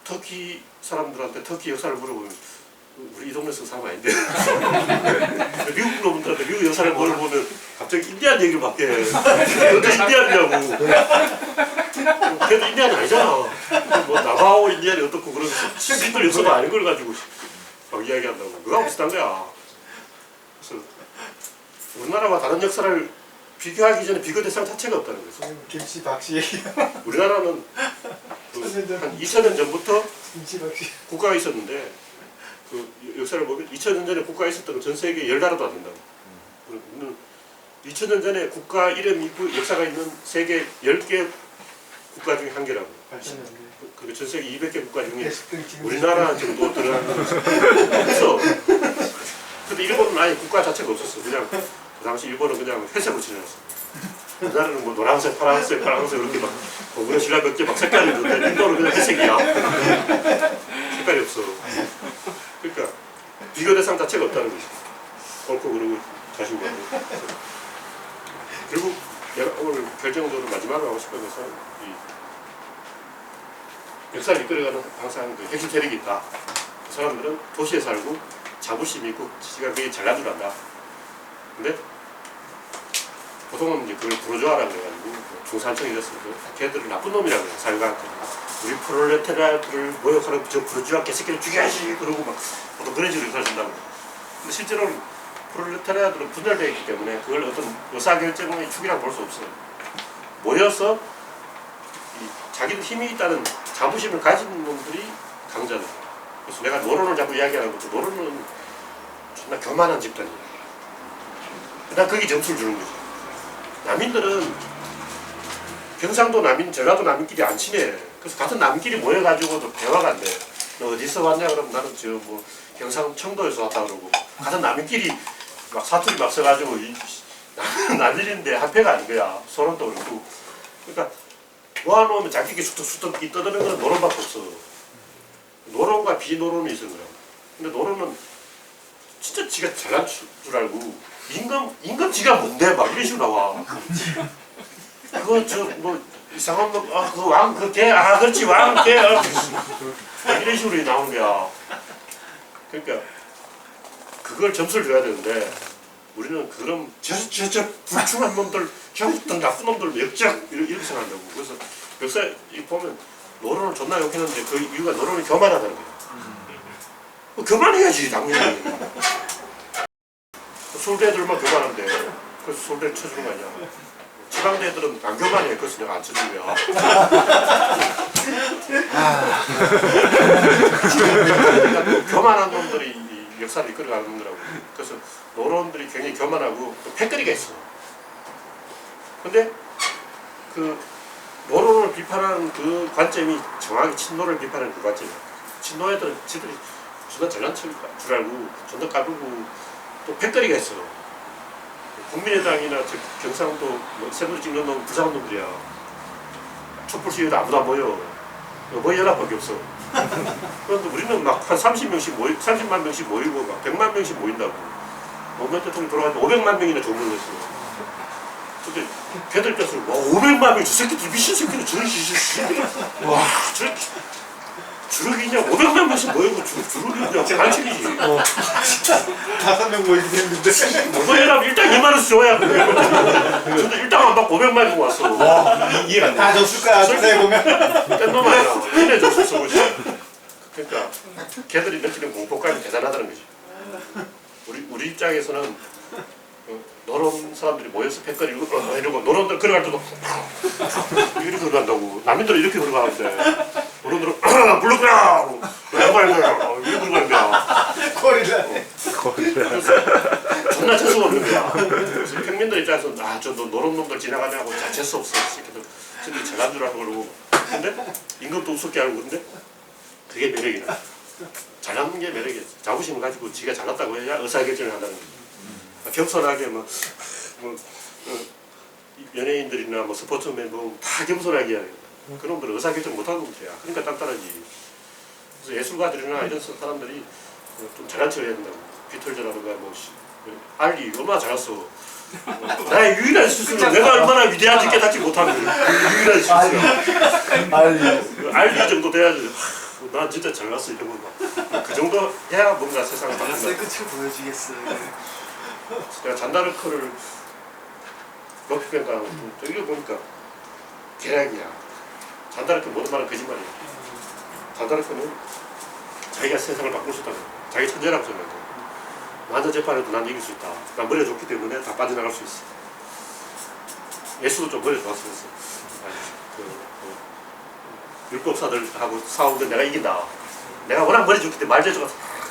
터키 사람들한테 터키 역사를 물어보면 우리 이 동네에서 사람 아닌데. 미국 놈들한테 미국 역사를 물어보면 갑자기 인디안 얘기를 밖에 어디 인디안이냐고. 걔도 인디안이 아니잖아. 뭐 나바오 인디안이 어떻고 그런 시들 역사가 아닌 걸 가지고 막 이야기한다고. 그거하고 비슷한 거야. 그래서 우리나라와 다른 역사를 비교하기 전에 비교 대상 자체가 없다는 거죠. 김씨 박씨 얘기. 우리나라는 한 2000년 전부터 김씨 박씨. 국가가 있었는데 그 역사를 보면 2000년 전에 국가가 있었던 건 전 세계 10나라도 안 된다고. 2000년 전에 국가 이름이 있고 역사가 있는 세계 10개 국가 중에 한 개라고. 그 전 세계 200개 국가 중에 우리나라 정도 들어간 거 없어. 근데 일본은 아예 국가 자체가 없었어. 그냥 그 당시 일본은 그냥 회색으로 칠해놨어. 우리나라는 뭐 노란색, 파란색, 파란색 이렇게 막 우리가 신라 몇 개 막 색깔이 있는데 인도는 그냥 회색이야. 색깔이 없어. 그러니까 비교 대상 자체가 없다는 거지. 옳고 그러고 자신감이. 결국 내가 오늘 결정적으로 마지막으로 하고 싶은 것은 이 역사를 이끌어가는 항상 그 핵심 세력이 있다. 그 사람들은 도시에 살고 자부심이 있고 지가 그게 잘난 줄 안다. 근데 보통은 이제 그걸 부르주아라고 해가지고 중산층이 됐어도 걔들은 나쁜 놈이라고 해요. 사회과학들. 우리 프롤레타리아들을 모욕하는 저 부르주아 개새끼를 죽여야지 그러고 막 보통 그런 식으로 살아준다고. 근데 실제로는 프롤레타리아들은 분열되어 있기 때문에 그걸 어떤 의사결정의 축이라고 볼 수 없어요. 모여서 자기들 힘이 있다는 자부심을 가진 놈들이 강자들. 그래서 내가 노론을 자꾸 이야기하는 것도 노론은 존나 교만한 집단이에요. 난 거기 점수를 주는 거지. 남인들은 경상도 남인, 전라도 남인끼리 안 친해. 그래서 같은 남인끼리 모여가지고도 대화가 안 돼. 너 어디서 왔냐? 그러면 나는 저 뭐 경상 청도에서 왔다 그러고 같은 남인끼리 막 사투리 막 써가지고 남인인데 한패가 아닌 거야. 소론도 그렇고. 그러니까 모아놓으면 자기끼리 수덕수덕 떠드는 건 노론밖에 없어. 노론과 비노론이 있는 거야. 근데 노론은 진짜 지가 잘난 줄 알고 임금 지가 뭔데 막 이런 식으로 나와. 그거 저 뭐 이상한 그왕그개 그렇지 왕개 이런 식으로 나오는 거야. 그러니까 그걸 점수를 줘야 되는데 우리는 그럼 저 불충한 놈들 저 나쁜 놈들 역적 이렇게 생각한다고. 그래서 역사에 보면 노론을 존나 욕했는데 그 이유가 노론이 교만하다는 거야. 교만해야지 당연히. 서울대 애들만 교만한데 그래서 서울대 쳐주는 거 아니야. 지방대 애들은 안 교만해. 그래서 내가 안 쳐준 거야. 그러니까 교만한 놈들이 이 역사를 이끌어가는 거라고. 그래서 노론들이 굉장히 교만하고 또 패거리가 있어. 근데 그 노론을 비판하는 그 관점이 정확히 친노를 비판하는 그 관점이야. 친노 애들은 지들이 존나 잘난 척 줄 알고 존나 까불고 또 패거리가 있어. 국민의당이나 경상도 뭐 새누리 찍는 놈 부상한 놈들이야. 촛불 시위도 아무도 안 모여. 뭐 연합밖에 없어. 그런데 우리는 막 한 30만 명씩 모이고 막 100만 명씩 모인다고. 노무현 대통령 돌아가는데 500만 명이나 조문을 했어. 근데 걔들 뺏어 와 500만 명 저 새끼들 미친 새끼들 저런 새끼들 와 주력이냐 500만 명씩 모이고 주력이냐 반칙이지. 5명 모이게 됐는데 노무현이라면 일단 2만 원씩 줘야 근데 일당 안 받고 500만 명 왔어. 이해가 안 돼. 다 줬을 거야 조사해 보면. 뗀놈 아니야. 큰애 줬어 그지. 그러니까 걔들이 느끼는 공포감이 대단하다는 거지. 우리 입장에서는 노론 사람들이 모여서 패거리고 이러고 노론들 걸어갈 때도 이렇게 걸어간다고. 남인들은 이렇게 걸어가는데 노론들은 불러라 양말 거야 이렇게 걸어가는 거야. 코리라네. 존나 재수가 없는 거야. 그래서 평민들 입장에서는 저 노론 놈들 지나가냐고 재수 없어. 새끼들 잘난 줄 알고 그러고. 근데 임금도 우습게 알고. 근데 그게 매력이다. 잘하는 게 매력이야. 자부심을 가지고 지가 잘났다고 해야 의사결정을 한다는 거지. 겸손하게 연예인들이나 뭐 스포츠맨 다 겸손하게 해야 돼. 그놈들은 의사결정 못하는 놈들이야. 그러니까 단단하지. 그래서 예술가들이나 이런 사람들이 좀 잘난 척을 해야 된다고. 비틀즈라든가 알리 얼마나 잘났어. 나의 유일한 실수는 내가 얼마나 위대한지 깨닫지 못한 거야. 유일한 실수야. 알리 정도 돼야지. 난 진짜 잘났어 이러고 그 정도 해야 뭔가 세상을 바꾼다. 끝을 보여주겠어. 내가 잔다르크를 높이 평가하고 이거 보니까 계략이야. 잔다르크 모든 말은 거짓말이야. 잔다르크는 자기가 세상을 바꿀 수 있다고. 자기 천재라고 생각해. 완전 재판에도 난 이길 수 있다. 난 머리가 좋기 때문에 다 빠져나갈 수 있어. 예수도 좀 머리가 좋았어. 율법사들하고 싸우는데 내가 이긴다. 내가 워낙 머리 좋기 때문에 말재주가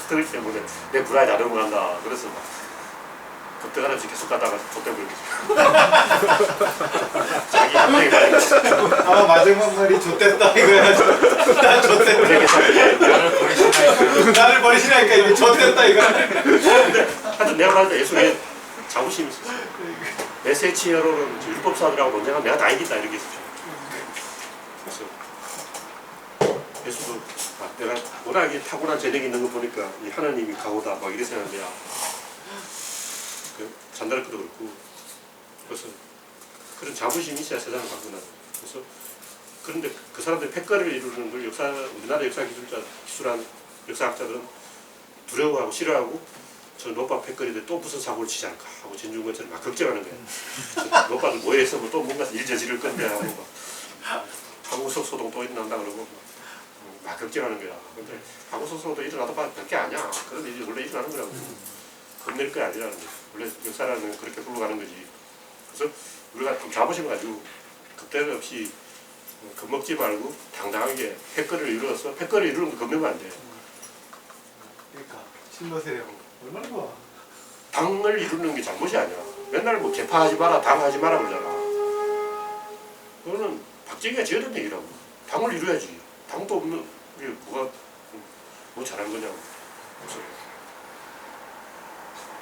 들기 때문에 내 불화에 다 넘어간다. 그래서 막 급대가라지 계속 가다가 좆대버리겠지. 자기 감정이 말이겠지. 아마 마지막 말이 좆됐다 이거야. 난 좆됐다. 나를 버리시라니까 이게 좆됐다 이거야. 근데 하여튼 내가 말할 때 예수에 자부심이 있었어. 내 세치어로는 율법사들하고 논쟁하면 내가 다 이긴다 이렇게 했었죠. 그래서 예수도 내가 워낙에 타고난 재능이 있는 거 보니까 이 하나님이 강호다 막 이래 생각해야 잔다르크도 그렇고. 그래서 그런 자부심이 있어야 세상을 바꾸나. 그래서 그런데 그 사람들이 패거리를 이루는 걸 우리나라 기술한 역사학자들은 두려워하고 싫어하고 저 노빠 패거리들 또 무슨 사고를 치지 않을까 하고 진중권처럼 막 걱정하는 거야. 노빠들 모여있으면 또 뭔가 일저지를 건데 하고 막 하구석 소동 또 일어난다 그러고 막 걱정하는 거야. 근데 하구석 소동 일어나도 별게 아니야. 그런 일이 원래 일어나는 거라고. 겁낼 게 아니라는 거지. 원래 역사라는 그렇게 굴러가는 거지. 그래서 우리가 좀 자부심 가지고 급대가 없이 겁먹지 말고 당당하게 패거리를 이루어서 패거리를 이루는 거 겁내면 안 돼. 그러니까 신노세라고 얼마나 좋아. 당을 이루는 게 잘못이 아니야. 맨날 뭐 개파하지 마라, 당하지 마라 그러잖아. 그거는 박정희가 지어낸 얘기라고. 당을 이루어야지. 당도 없는 게 뭐가 뭐 잘한 거냐고. 그래서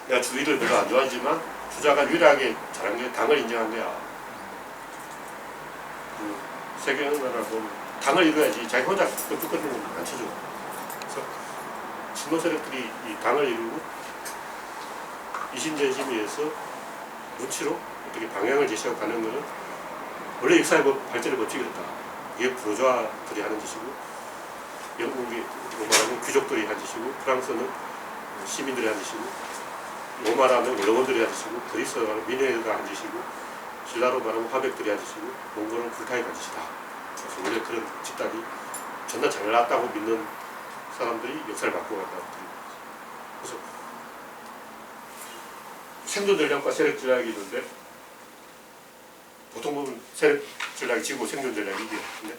내가 주의를 별로 안 좋아하지만 주자가 유일하게 잘한 게 당을 인정한 거야. 그 세계 어느 나라 보면 당을 이루어야지. 자기 혼자 끄끄끄는 안 쳐줘. 그래서 진보 세력들이 이 당을 이루고 이신전심에 의해서 눈치로 어떻게 방향을 제시하고 가는 것은 원래 역사의 발전의 법칙이 그렇다. 이게 부르주아들이 하는 짓이고 영국이 말하면 귀족들이 하는 짓이고 프랑스는 시민들이 하는 짓이고 로마라는 원로원들이 하는 짓이고 그리스는 민회가 하는 짓이고 신라로 말하면 화백들이 하는 짓이고 몽골은 불타이 하는 짓이다. 그래서 원래 그런 집단이 존나 잘났다고 믿는 사람들이 역사를 바꿔간다고 그래서 생존 전략과 세력 전략이 있는데 보통 보면 세력 전략이 지고 생존 전략이 이겨요. 근데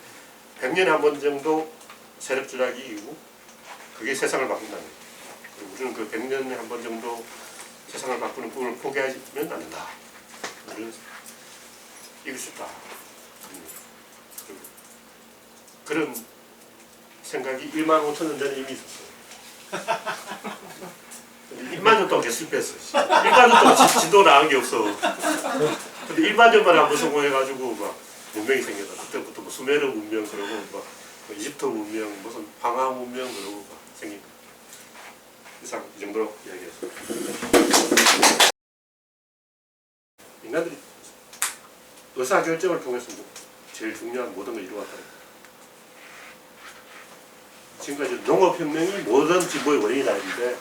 100년에 한 번 정도 세력 전략이 이기고 그게 세상을 바꾼다는 거예요. 그리고 우리는 그 100년에 한 번 정도 세상을 바꾸는 꿈을 포기하면 안 된다. 우리는 이길 수 있다. 그런 생각이 1만 5천 년 전에 이미 있었어요. 근데 1만 년 동안 계속 실패했어. 1만 년 동안 진도 나은 게 없어. 근데 1만 년 만에 한번 성공해가지고 막 문명이 생겼다. 그때부터 뭐 수메르 문명 그러고 막 이집트 문명, 무슨 방화 문명 그러고 막 생긴 거. 이상 이 정도로 이야기했습니다. 인간들이 의사결정을 통해서 제일 중요한 모든 걸 이루었다. 지금까지 농업혁명이 모든 진보의 원인이다 했는데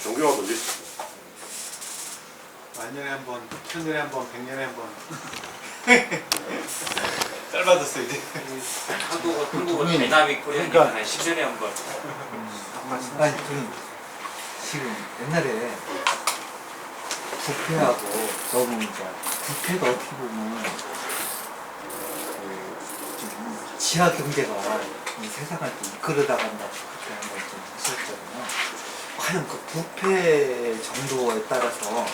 종교가 먼저 있었습니다. 만년에 한 번, 천년에 한 번, 백년에 한 번. 짧아졌어 이제. 한국은 다이나믹 코리아니까 한 10년에 한 번. 아니 지금 옛날에 부패하고 너무 이제 부패가 어떻게 보면 좀 지하 경제가 이 세상을 좀 이끌어 나간다고 그렇게 한번 좀 하셨잖아요. 과연 그 부패 정도에 따라서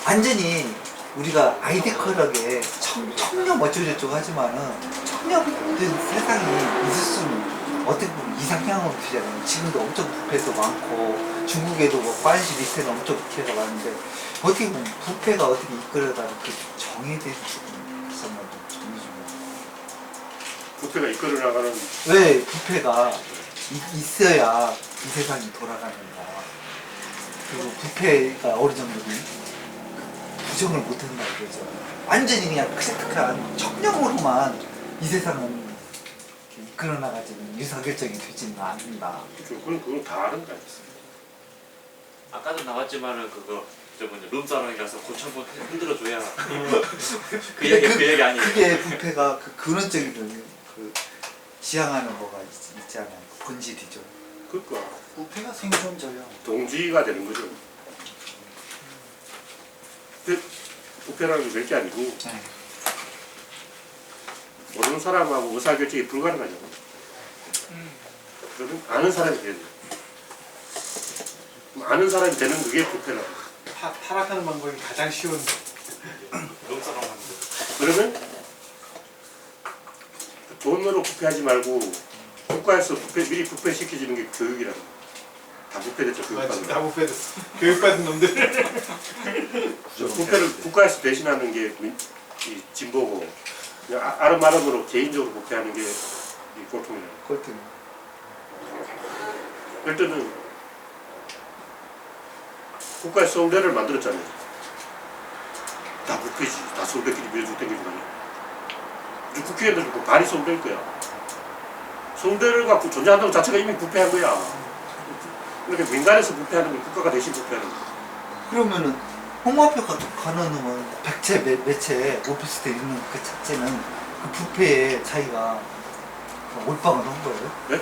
완전히 우리가 아이디컬하게 청렴 어쩌고저쩌고 하지만은 청렴된 세상이 있을 수는 어떻게 보면 이상향으로 되잖아요. 지금도 엄청 부패도 많고 중국에도 뭐 관시 밑에는 엄청 부패가 많은데 어떻게 보면 부패가 어떻게 이끌어다 이렇게 정의된 부분이 있었나 좀 정의 좀 부패가 이끌어 나가는 왜 부패가 있어야 이 세상이 돌아가는가. 그리고 부패가 어느 정도는 부정을 못한다 이거죠. 완전히 그냥 크리티컬한 청렴으로만 이 세상은 이끌어 나가지는 의사결정이 되지는 않는다. 그건 다 아는 거 아니겠어요? 아까도 나왔지만은 그거 저번에 룸사롱이라서 고쳐보 흔들어줘야 그 얘기 아니에요. 그게 부패가 그 근원적인 그 지향하는 거가 있잖아요. 그 본질이죠. 그러니까 부패가 생존자요. 동지가 되는 거죠. 근데 부패라는 게 별게 아니고 네. 모르는 사람하고 의사결정이 불가능하잖아. 그러면 아는 사람이 돼야 돼. 아는 사람이 되는 그게 부패라고. 타락하는 방법이 가장 쉬운. 룸사롱 하는 그러면 돈으로 부패하지 말고 국가에서 미리 부패시켜주는 게 교육이라는 거야. 다 부패됐죠. 교육받는 다 부패됐어. 교육받은 놈들. 부패를 국가에서 대신하는 게 이 진보고 그냥 아름아름으로 개인적으로 부패하는 게 이 꼴통이라는 거야. 꼴등. 그럴 때는 국가에서 서울대를 만들었잖아요. 다 부패지. 다 서울대끼리 밀어주고 땡기고 우리 국회의원들 뭐 반이 서울대일 거야. 서울대를 갖고 존재한다는 자체가 이미 부패한 거야. 그러니까 민간에서 부패하는 건 국가가 대신 부패하는 거야. 그러면은 홍마표가 가는 놈은 백채 매채 오피스텔 있는 그 자체는 그 부패에 자기가 몰빵을 한 거예요? 네?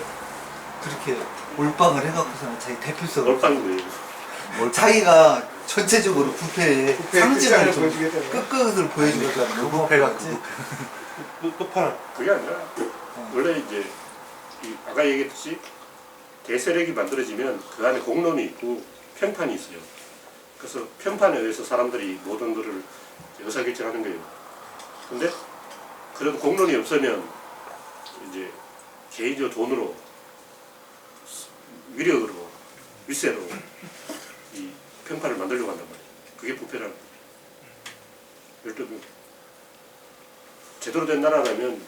그렇게 몰빵을 해갖고서는 자기 대표성을 몰빵이 뭐예요? 자기가 전체적으로 부패의 상징을 좀 보여주겠다는 거야? 끝끝을 보여주겠다는 거. 부패가 끝판왕. 그게 아니라 원래 이제 아까 얘기했듯이 대세력이 만들어지면 그 안에 공론이 있고 평판이 있어요. 그래서 평판에 의해서 사람들이 모든 것을 의사결정하는 거예요. 근데 그런 공론이 없으면 이제 개인적 돈으로 위력으로 윗세로 이 평판을 만들려고 한단 말이에요. 그게 부패라는 거예요. 예를 들면 제대로 된 나라라면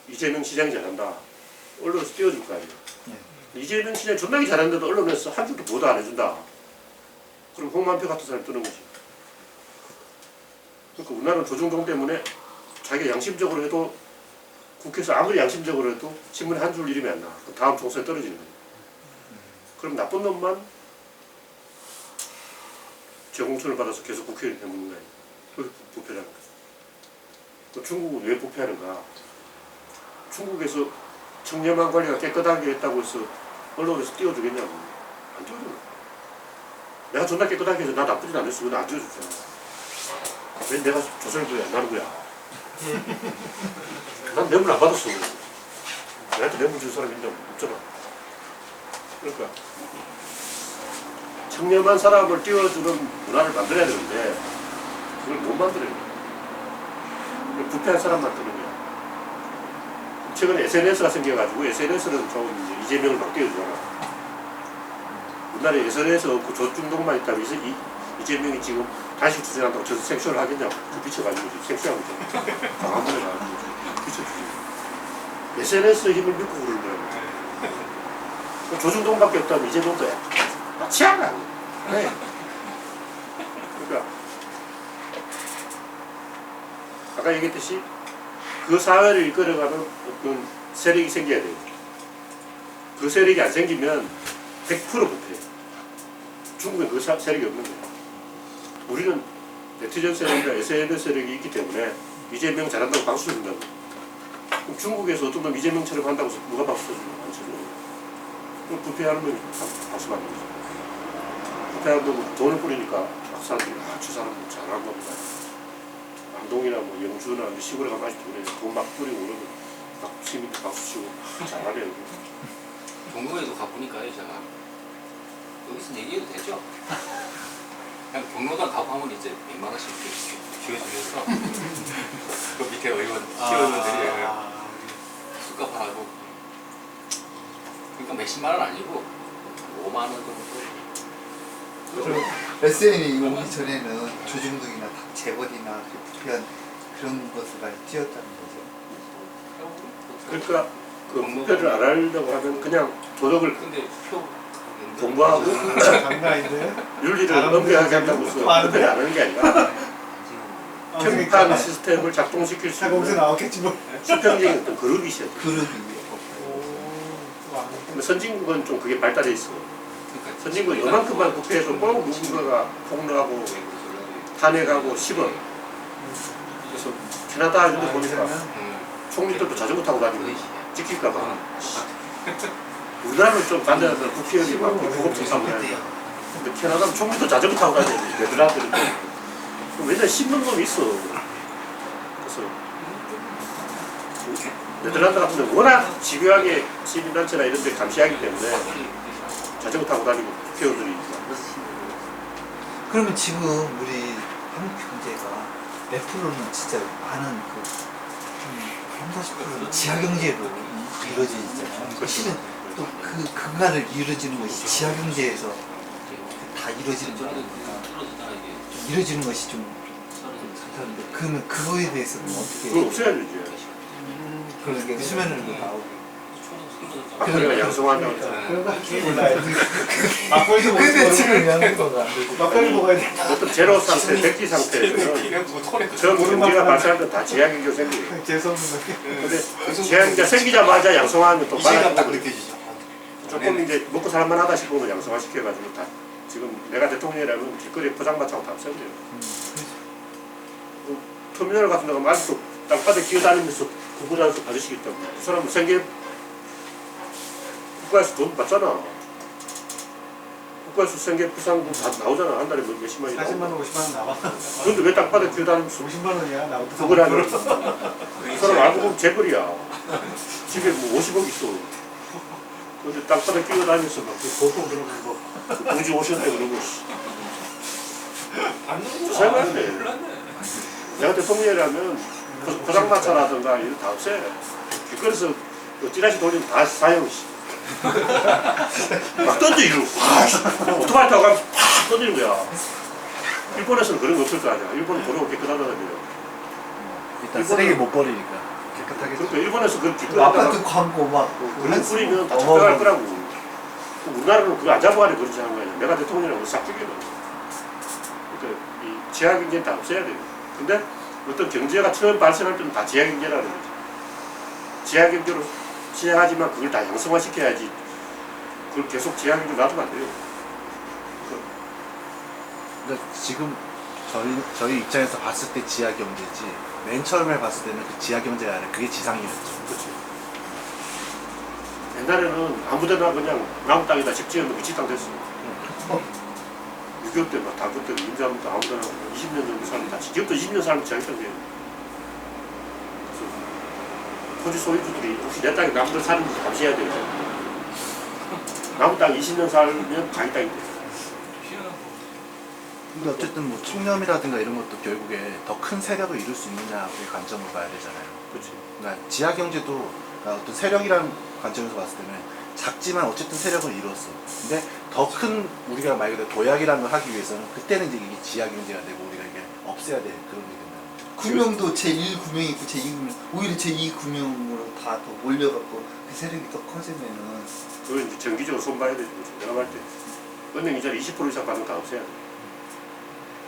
이재명 시장이 잘한다. 언론에서 띄워줄 거 아니에요. 이재명 시장이 존나게 잘했는데도 언론에서 한 줄도 보도 안 해준다. 그럼 홍만표 같은 사람이 뜨는 거지. 그러니까 우리나라는 조중동 때문에 자기가 양심적으로 해도 국회에서 아무리 양심적으로 해도 신문에 한 줄 이름이 안 나와. 다음 총선에 떨어지는 거예요. 그럼 나쁜 놈만 제공권을 받아서 계속 국회의원이 되는 거예요. 그게 부패라는 거예요. 또 중국은 왜 부패하는가? 중국에서 청렴한 관리가 깨끗하게 했다고 해서 언론에서 띄워주겠냐고. 안 띄워줘. 내가 존나 깨끗하게 해서 나 나쁘진 않았어. 왜 나 안 띄워줬잖아. 왜 내가 조선일보에 안 나는 거야? 난 뇌물 안 받았어. 내한테 뇌물 준 사람이 없잖아. 그러니까 청렴한 사람을 띄워주는 문화를 만들어야 되는데 그걸 못 만들어요. 부패한 사람만 뜨는 거야. 최근에 SNS가 생겨가지고 SNS는 좀 이재명을 막 띄워주잖아. 우리나라에 SNS 없고 조중동만 있다고 해서 이재명이 지금 다시 투쟁한다고 저 생쇼를 하겠냐고 비춰가지고 생쇼하고 있잖아. 강한 분에 나가지고 비춰주지. SNS의 힘을 믿고 그러는 거야. 조중동밖에 없다면 이재명도 취하가 네. 그러니까 아까 얘기했듯이 그 사회를 이끌어가는 어떤 세력이 생겨야 돼요. 그 세력이 안 생기면 100% 부패해요. 중국엔 그 세력이 없는 거예요. 우리는 네티즌 세력이나 SNS 세력이 있기 때문에 이재명 잘한다고 박수 준다고. 그럼 중국에서 어떤 놈 이재명처럼 한다고 해서 누가 박수 쳐주는 안 쳐줘요. 그럼 부패하는 놈이 박수 받는 거죠. 부패하는 놈은 돈을 뿌리니까 막 사람들이 저 사람 잘한 겁니다. 안동이나 뭐 영주나 시골에 가면 아직도 그래. 돈 막 뿌리고 그러면 막 시민들 박수 치고 잘하네요. 종로에도 가보니까요, 제가 여기서 얘기해도 되죠? 그냥 경로당 가보면 이제 100만 원씩 이렇게 쥐어주면서 그 밑에 의원, 시의원들이 술값 하라고. 그러니까 몇십만 원 아니고 5만 원 정도. SN이 오기 전에는 조중동이나 재벌이나 부패한 그런 것을 많이 띄었다는 거죠. 그러니까 그 부패를 안 하려고 하면 그냥 도덕을 근데 표 공부하고 장난인데? 윤리를 엄격하게 한다고 해서 부패를 안 하는 게 아니라 평판 시스템을 작동시킬 수 거기서 있는 나왔겠지 뭐. 수평적인 어떤 그룹이 있어야 돼. 그룹이 근데 선진국은 좀 그게 발달해 있어. 선진국은 요만큼만 부패해서 꼭 누군가가 폭로하고 탄핵하고 씹어. 그래서 캐나다 이런 데 보니까 총리들도 자전거 타고 다니고 찍힐까봐. 우리나라는 좀 반대하면 국회의원이 막 구급차 타고 다니고. 근데 캐나다는 총리도 자전거 타고 다니고 네덜란드는 왜냐면 씹는 놈이 있어. 그래서 네덜란드 같은 데 워낙 집요하게 시민단체나 이런 데 감시하기 때문에 자전거 타고 다니고 국회의원들이 그러면 지금 우리 한국 경제가 몇 프로는 진짜 많은 그 30~40%는 지하 경제로 이루어지잖아요. 사실은 또 그 근간을 이루어지는 것이 지하 경제에서 다 이루어지는 거니까 이루어지는 것이 좀 괜찮은데 그러면 그거에 대해서는 어떻게? 그걸 없애야죠 이제. 그러니까 수면으로 나오고. 막걸리가 양성하면 그러다 몰라요. 막걸리 먹어야 근데 돼. 지금 양도가 안 되고. 막걸리 먹어야 돼. 어떤 제로 상태, 백지 상태에서는 전 경제가 발생하면 다 제약인조 생겨요. 죄송합니다. 근데 제약인조 생기자마자 양성화하면 또 이제가 딱 빨아들고 느껴지죠. 조금 이제 먹고 살만 하다 싶으면 양성화 시켜가지고 다 지금 내가 대통령이라면 길거리에 포장마차고 다 없애버려요. 터미널 같은 데 가면 아직도 땅바닥에 기어다니면서 구부자서 아저씨기 때문에 그 사람은 생계 국가에서 돈 받잖아. 국가에서 생계 부상금 다 나오잖아. 한 달에 뭐 몇십만이 40만 나오고. 원, 50만 원 나와. 그런데 왜 땅바닥에 기어다니면서 50만 원이야. 나부터 그걸 하는 그 사람 알고 보면 재벌이야. 집에 뭐 50억 있어. 근데 땅바닥에 기어다니면서 막 보통 그러고 뭐 굳이 오셨네 그러고 세상에 내가 대통령이라면 포장마차라든가 이런 다 없애. 길거리에서 그 찌라시 돌리면 다 사용. 막 던져 이러고 오토바이 타고 가면 팍 던지는 거야. 일본에서는 그런 거 없을 거 아니야. 일본은 도로가 깨끗하다는데요. 일단 쓰레기 못 버리니까 깨끗하게. 그러니까 일본에서 그런 아파트 길거리에다가 광고 막 그런 뿌리면 다 착각할 거라고. 그럼 우리나라는 그거 안 잡아가지고 그렇지 하는 거야. 내가 대통령이라고 싹 죽여버려. 그러니까 이 지하 경제는 다 없애야 돼요. 근데 어떤 경제가 처음 발생할 때는 다 지하 경제라는 거지. 지하 경제로 시작하지만 그걸 다 양성화시켜야지. 그걸 계속 지하 경제 놔두면 안 돼요. 근데 지금 저희 입장에서 봤을 때 지하 경제지 맨 처음에 봤을 때는 그 지하 경제가 아니라 그게 지상이었죠. 그렇지. 옛날에는 아무데나 그냥 나무 땅에다 집 지으면 위치 땅 됐어. 6.25 때 막 다 그때 임자부터 아무데나 20년 정도 살면 다 지금도 20년 살면 지하기 땅 돼요. 그래서 토지 소유주들이 혹시 내 땅에 남들 사는지 감시해야 돼요. 나무 땅 20년 살면 자기 땅이 돼요. 근데 어쨌든 뭐 청렴이라든가 이런 것도 결국에 더 큰 세력을 이룰 수 있느냐의 관점으로 봐야 되잖아요. 그렇지. 그러니까 지하 경제도 어떤 세력이라는 관점에서 봤을 때는 작지만 어쨌든 세력을 이뤘어. 근데 더 큰 우리가 말 그대로 도약이라는 걸 하기 위해서는 그때는 이제 이게 지하 경제가 되고 우리가 이게 없애야 돼 그런 게 된다. 구명도 제1구명이 있고 제2구명, 오히려 제2구명으로 다 더 몰려갖고 그 세력이 더 커지면은 그건 이제 정기적으로 손봐야 되는 거죠. 내가 볼 때 은행 이자를 20% 이상 받는 거 다 없애야 돼.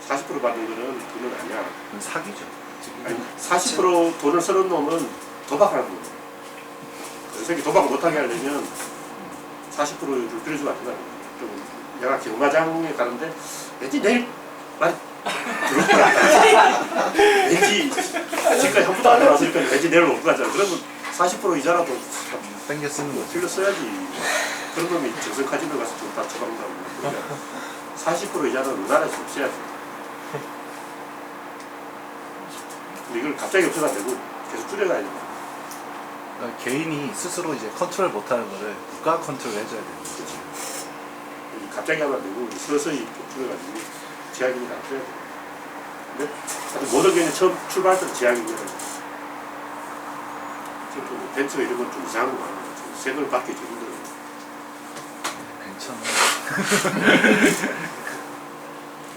40% 받는 거는 그건 아니야. 그건 사기죠. 아니, 40% 돈을 쓰는 놈은 도박하는 거예요. 그 새끼 도박 못하게 하려면 40%를 빌려주면 안 된다는 거예요. 좀 내가 경마장에 가는데 왠지 내일 말이 들어올 것 같다. 왠지 지금까지 한 번도 안 해봤으니까 왠지 내일 올 것 같잖아. 그러면 40% 이자라도 땡겨 쓰는 거지. 빌려 써야지. 그런 놈이 정성 카지노 가서 좀 다 처방다고. 그러니까 40% 이자는 우리나라에서 없애야 돼. 근데 이걸 갑자기 없애도 안 되고 계속 줄여가야 돼. 그러니까 개인이 스스로 이제 컨트롤 못하는 거를 국가가 컨트롤 해줘야 되는 거지. 그렇지. 갑자기 하면 안 되고 서서히 줄여가지고 지하경제를 안 써야 돼. 근데 하여튼 모든 경제 처음 출발할 때는 지하경제를 지금 또 벤처 이런 건 좀 이상한 거 같아요. 세금을 받기 좀 힘들어요. 괜찮아.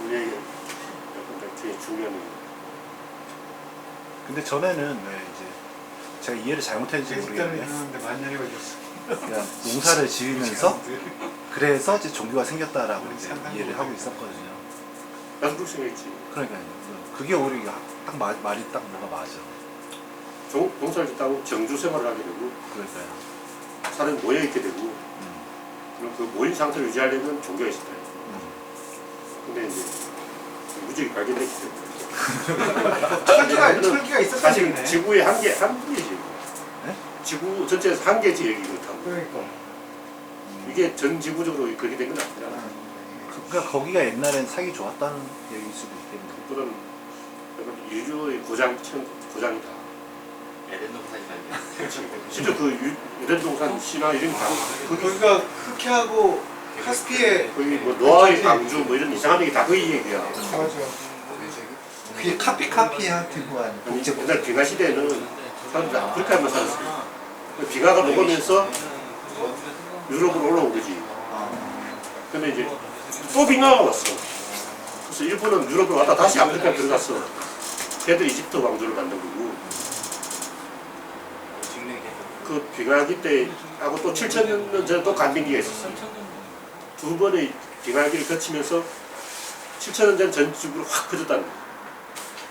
우리에게 약간 되게 중요한 거. 근데 전에는 왜 이제 제가 이해를 잘못했는지 계속되는 모르겠는데 이러는데 만년이 걸렸어. 그냥 농사를 지으면서 그래서 이제 종교가 생겼다라고 이제 상당히 이해를 하고 있었거든요. 나도 그렇게 생각했지. 그러니까요. 그게 오히려 딱 말이 딱 뭐가 맞아. 농사를 짓다고 정주 생활을 하게 되고 그러니까요. 사람이 모여있게 되고 그럼 그 모인 상태를 유지하려면 종교가 있었다. 근데 이제 무지개 발견했기 때문에 철기가 있었다는 사실 얘기네. 지구의 한계지. 네? 지구 전체에서 한계지 여기 그렇다고. 그러니까. 이게 전 지구적으로 그렇게 된 건 아니잖아. 그러니까 거기가 옛날엔 살기 좋았다는 얘기일 수도 있겠네요. 그보다는 약간 인류의 고장이다. 에덴 동산이 말이야. 그렇지. 실제 그 유대동산 신화 이런 거 다. 거기가 흑해하고 카스피에 거기 뭐 노아의 방주 뭐 이런 이상한 얘기 다 그 얘기야. 맞아. 그게 카피한테 구한 아니, 옛날 빙하 시대에는 사람들이 아프리카에만 살았어요. 빙하가 녹으면서 유럽으로 올라온 거지. 근데 이제 또 빙하가 왔어. 그래서 일본은 유럽으로 왔다 다시 아프리카에 들어갔어. 걔들이 이집트 왕조를 만든 거고. 그 빙하기 때하고 또 7,000년 전에 또 간빙기가 있었어. 두 번의 빙하기를 거치면서 7,000년 전 전지구로 확 커졌다는 거야.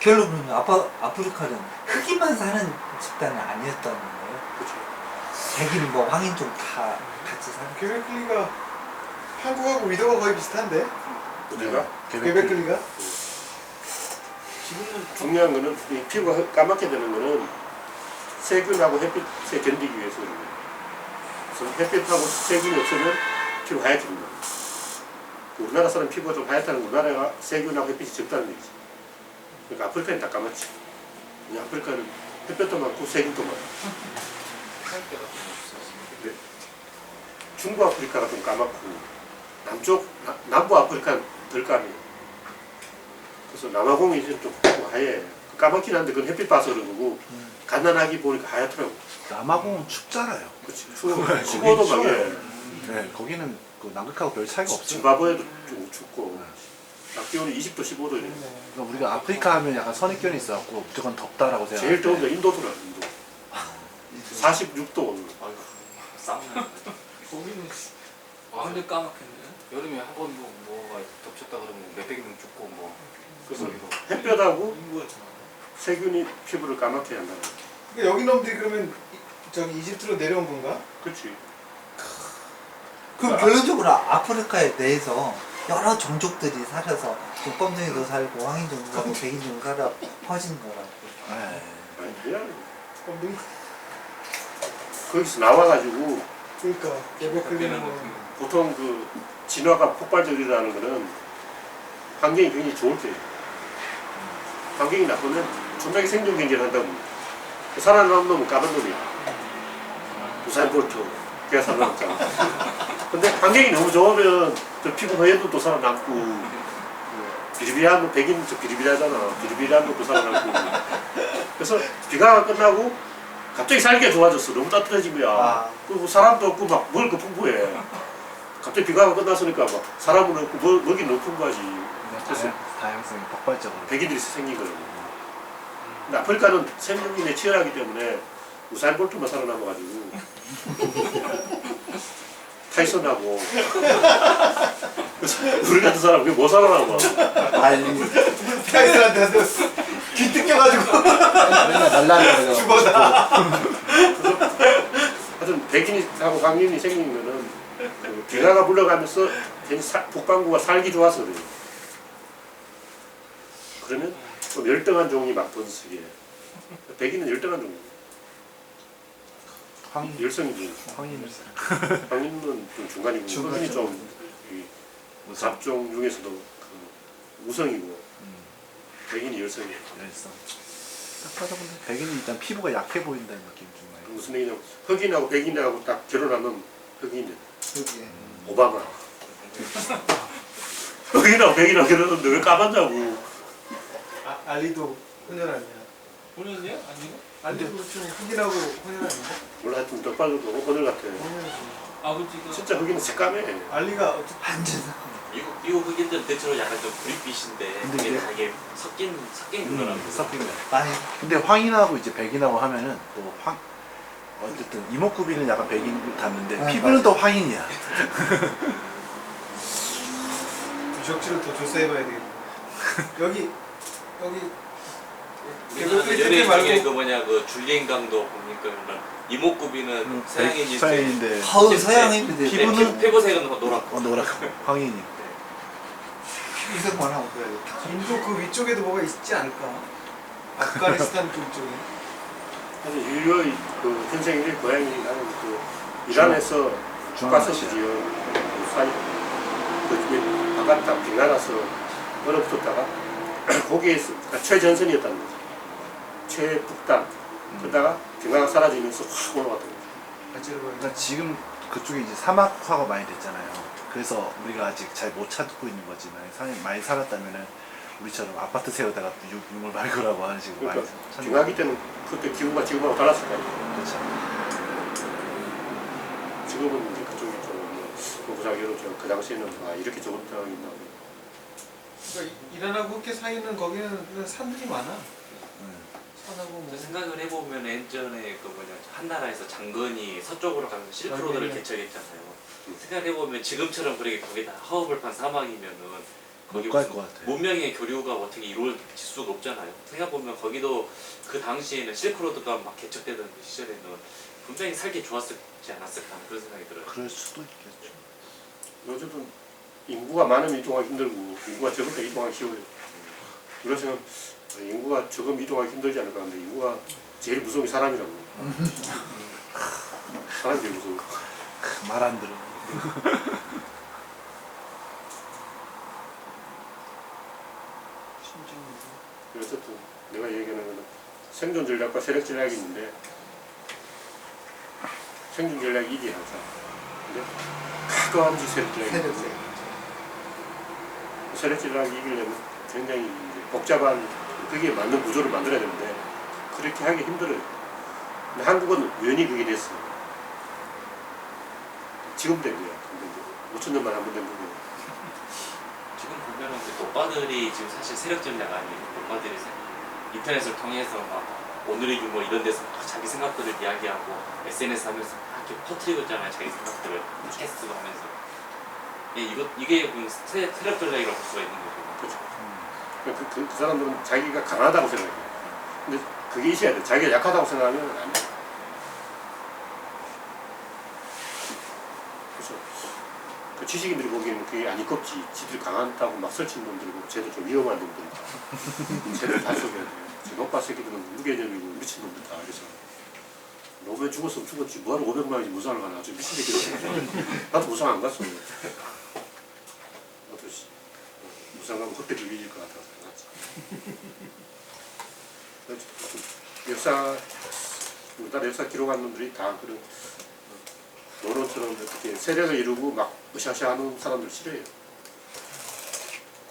결론은 아프리카는 흑인만 사는 집단은 아니었다는 거예요. 그렇죠. 백인 뭐 황인종 다 같이 사는. 괴베클리가 한국하고 위도가 거의 비슷한데? 어디가? 괴베클리가? 지금은 중요한 거는 이 피부가 까맣게 되는 거는 세균하고 햇빛에 견디기 위해서 그런 거예요. 그래서 햇빛하고 세균이 없으면 피부가 하얘집니다. 우리나라 사람 피부가 좀 하얗다는 건 우리나라가 세균하고 햇빛이 적다는 얘기지. 그러니까 아프리카는 다 까맣지. 그냥 아프리카는 햇볕도 많고 세균도 많아. 근데 중부 아프리카가 좀 까맣고 남부 아프리카는 덜 까매요. 그래서 남아공이 이제 좀 하얘. 까맣긴 한데 그건 햇빛 봐서 그런 거고 가난하게 보니까 하얗더라고. 남아공은 춥잖아요. 그렇지. 15도 막 해. 네, 거기는 그 남극하고 별 차이가 없어요. 짐바브웨도 좀 춥고 낮 기온이 20도, 15도 이래. 그러니까 우리가 아프리카 하면 약간 선입견이 있어갖고 무조건 덥다라고 제일 더운 게 생각하는데 인도더라. 인도. 46도 오늘. 싸움. 거기는 완전 까맣겠네. 여름에 한 번 뭐가 덮쳤다 그러면 몇백 명 죽고 뭐 그래서 그리고 햇볕하고 인구가 좀 많아. 세균이 피부를 까맣게 한다. 그러니까 여기 놈들이 그러면 저기 이집트로 내려온 건가? 그렇지. 그럼 결론적으로 아프리카에 대해서 여러 종족들이 살아서 좀 검정이도 살고 황인종도 살고 백인종도 살아 퍼진 거라고. 네. 아니야. 없는 거기서 나와가지고 그러니까 예배 그때는 그리는 뭐 거. 보통 그 진화가 폭발적이라는 거는 환경이 굉장히 좋을 때예요. 환경이 나쁘면 존나게 생존 경쟁을 한다고. 살아남은 놈은 까만 놈이야. 우사인 볼트. 걔가 살아남잖아. 근데 환경이 너무 좋으면 저 피부 허연도 또 살아남고 비리비리한 놈, 백인 저 비리비리하잖아. 비리비리한 놈도 살아남고. 그래서 비가 끝나고 갑자기 살기가 좋아졌어. 너무 따뜻해진 거야. 아. 그리고 사람도 없고 막 먹을 거 풍부해. 갑자기 비가 끝났으니까 막 사람은 없고 먹이 너무 풍부하지. 그래서 다양성이 폭발적으로. 백인들이 생긴 거예요. 근데 아프리카는 생존기에 치열하기 때문에 우사인 볼트만 살아남아가지고 타이슨하고 그래서 우리 같은 사람 그게 못 살아남아. 아니 타이슨한테 귀 뜯겨가지고 날라가서 죽어다. 하여튼 백인하고 황인이 생긴 거는 그 비가가 불러가면서 괜히 북반구가 살기 좋아서 그래요. 그러면 좀 열등한 종이 막 번식해. 백인은 열등한 종이. 황 열성이지. 황인 황인은 좀 중간이고 흑인이 좀 잡종 중에서도 그 우성이고 백인이 열성이에요. 열성. 딱 봐도 근데 백인이 일단 피부가 약해 보인다는 느낌이 좀 많이. 무슨 얘기냐면 흑인하고 백인하고 딱 결혼하면 흑인이 여기 오바마. 흑인하고 백인하고 결혼하는데 왜 까만자고. 알리도 혼혈 아니야? 본인이야? 아니고? 알리도 좀 흑인하고 혼혈 아닌가? 몰라 하여튼 떡발도 오늘 같아. 혼혈이지. 아버지가 진짜 흑인은 새까매. 알리가 어떻게 완전 미국 흑인들 대체로 약간 좀 구릿빛인데 근데 그게 이제- 되게 섞인 거라고. 섞인 거. 많이 근데 황인하고 이제 백인하고 하면은 또 황 어쨌든 이목구비는 약간 백인 닮는데 아, 피부는 맞아. 또 황인이야. 부적지를 더 조사해봐야 되겠네. 여기 우리나라 이렇게 연예인 중에 말고 그 뭐냐 그 줄리엔 강도 보니까 그런 이목구비는 서양인일 때 서양인인데 허우 서양인인데 피부는- 피부색은 노랗고 노랗고 황인이. 이색만 하고 그래야겠다. 인도 그 위쪽에도 뭐가 있지 않을까? 아프가니스탄 그쪽에. 사실 인류의 그 현생인의 고향이 나는 그 이란에서 중앙아시아. 주가서지요. 그 사이 그 바깥 다 빙하라서 얼어붙었다가 거기에서 최전선이었다는 거죠. 최북단. 그러다가 빙하가 사라지면서 확 올라갔던 거죠. 그러니까 지금 그쪽에 이제 사막화가 많이 됐잖아요. 그래서 우리가 아직 잘 못 찾고 있는 거지만 많이 살았다면은 우리처럼 아파트 세우다가 유물 발굴하고 하는 식으로 많이 그러니까 찾는 빙하기 때는 그때 기후가 지금하고 달랐을 거예요. 그렇죠. 지금은 이제 그쪽이 좀 고부장애로 그 당시에는 아 이렇게 좋은 상황이 있나. 그러니까 이란하고 흑해 사이는 거기는 그냥 산들이 많아. 음. 산하고 뭐. 생각을 해보면 예전에 그 뭐냐 한나라에서 장건이 서쪽으로 가면서 실크로드를 네. 개척했잖아요. 생각해보면 지금처럼 그렇게 거기다 허허벌판 사막이면은 거기 못 갈 무슨 것 같아요. 문명의 교류가 어떻게 이루어질 수가 없잖아요. 생각해보면 거기도 그 당시에는 실크로드가 막 개척되던 그 시절에는 분명히 살기 좋았지 않았을까 하는 그런 생각이 들어요. 그럴 수도 있겠죠. 어쨌든 인구가 많으면 이동하기 힘들고 인구가 적을 때 이동하기 쉬워요. 그래서 인구가 적으면 이동하기 힘들지 않을까 하는데 인구가 제일 무서운 게 사람이라고. 사람이 제일 무서워. 말 안 들어. 어쨌든 내가 얘기하는 거는 생존 전략과 세력 전략이 있는데 생존 전략이 이기야 항상. 근데 가끔씩 세력 전략이 세력 있는데 세력 전략이 이기려면 굉장히 이제 복잡한 그게 맞는 구조를 만들어야 되는데 그렇게 하기 힘들어요. 근데 한국은 우연히 그게 됐어. 지금 된 거야. 근데 이제 5천 년만 한 번 된 거고. 지금 보면은 그 오빠들이 지금 사실 세력 전략 아니에요. 오빠들이 인터넷을 통해서 막 오늘의 유머 이런 데서 막 자기 생각들을 이야기하고 SNS 하면서 막 이렇게 퍼뜨리고 있잖아요. 자기 생각들을 캐스트도 하면서 예, 이게 세력 전략이라고 볼 수가 있는 거죠. 그렇죠. 그 사람들은 자기가 강하다고 생각해요. 근데 그게 있어야 돼. 자기가 약하다고 생각하면 안 돼. 그래서 그 지식인들이 보기에는 그게 안 이껍지. 지들이 강하다고 막 설치는 놈들이고 쟤들 좀 위험한 놈들이다. 쟤들 다 속여야 돼요. 저 오빠 새끼들은 무개념이고 미친 놈들이다. 그래서 노무현 죽었으면 죽었지. 뭐하러 500만이지 무상을 가나. 저 미친 새끼들. 나도 무상 안 갔어. 어떠시? 무상 가면 헛되게 밀릴 것 같아서 안 갔지. 역사, 우리나라 역사 기록한 놈들이 다 그런 노론처럼 이렇게 세력을 이루고 막 으쌰으쌰 하는 사람들 싫어해요.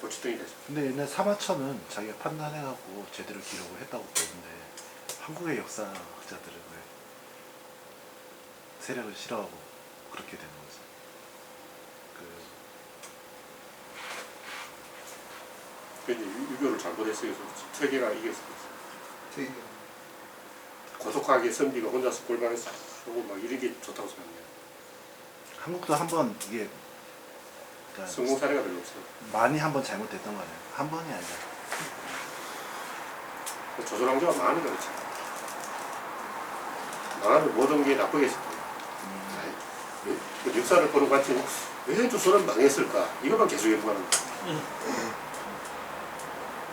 골칫덩이 되죠. 근데 옛날 사마천은 자기가 판단해갖고 제대로 기록을 했다고 보는데 한국의 역사학자들은 왜 세력을 싫어하고 그렇게 되는 거죠. 괜히 유교를 잘못했어요. 퇴계가 이겼어요. 되게 고독하게 선비가 혼자서 골방에서 하고 막 이런 게 좋다고 생각해요. 한국도 한번 이게 그러니까 성공 사례가 별로 없어요. 많이 한번 잘못됐던 거예요. 한 번이 아니라. 조선왕조가 망하는 거지. 망하면 모든 게 나쁘게 했을 거예요. 그 역사를 보는 것 같으면 왜 조선은 망했을까? 이것만 계속 연구하는 거예요.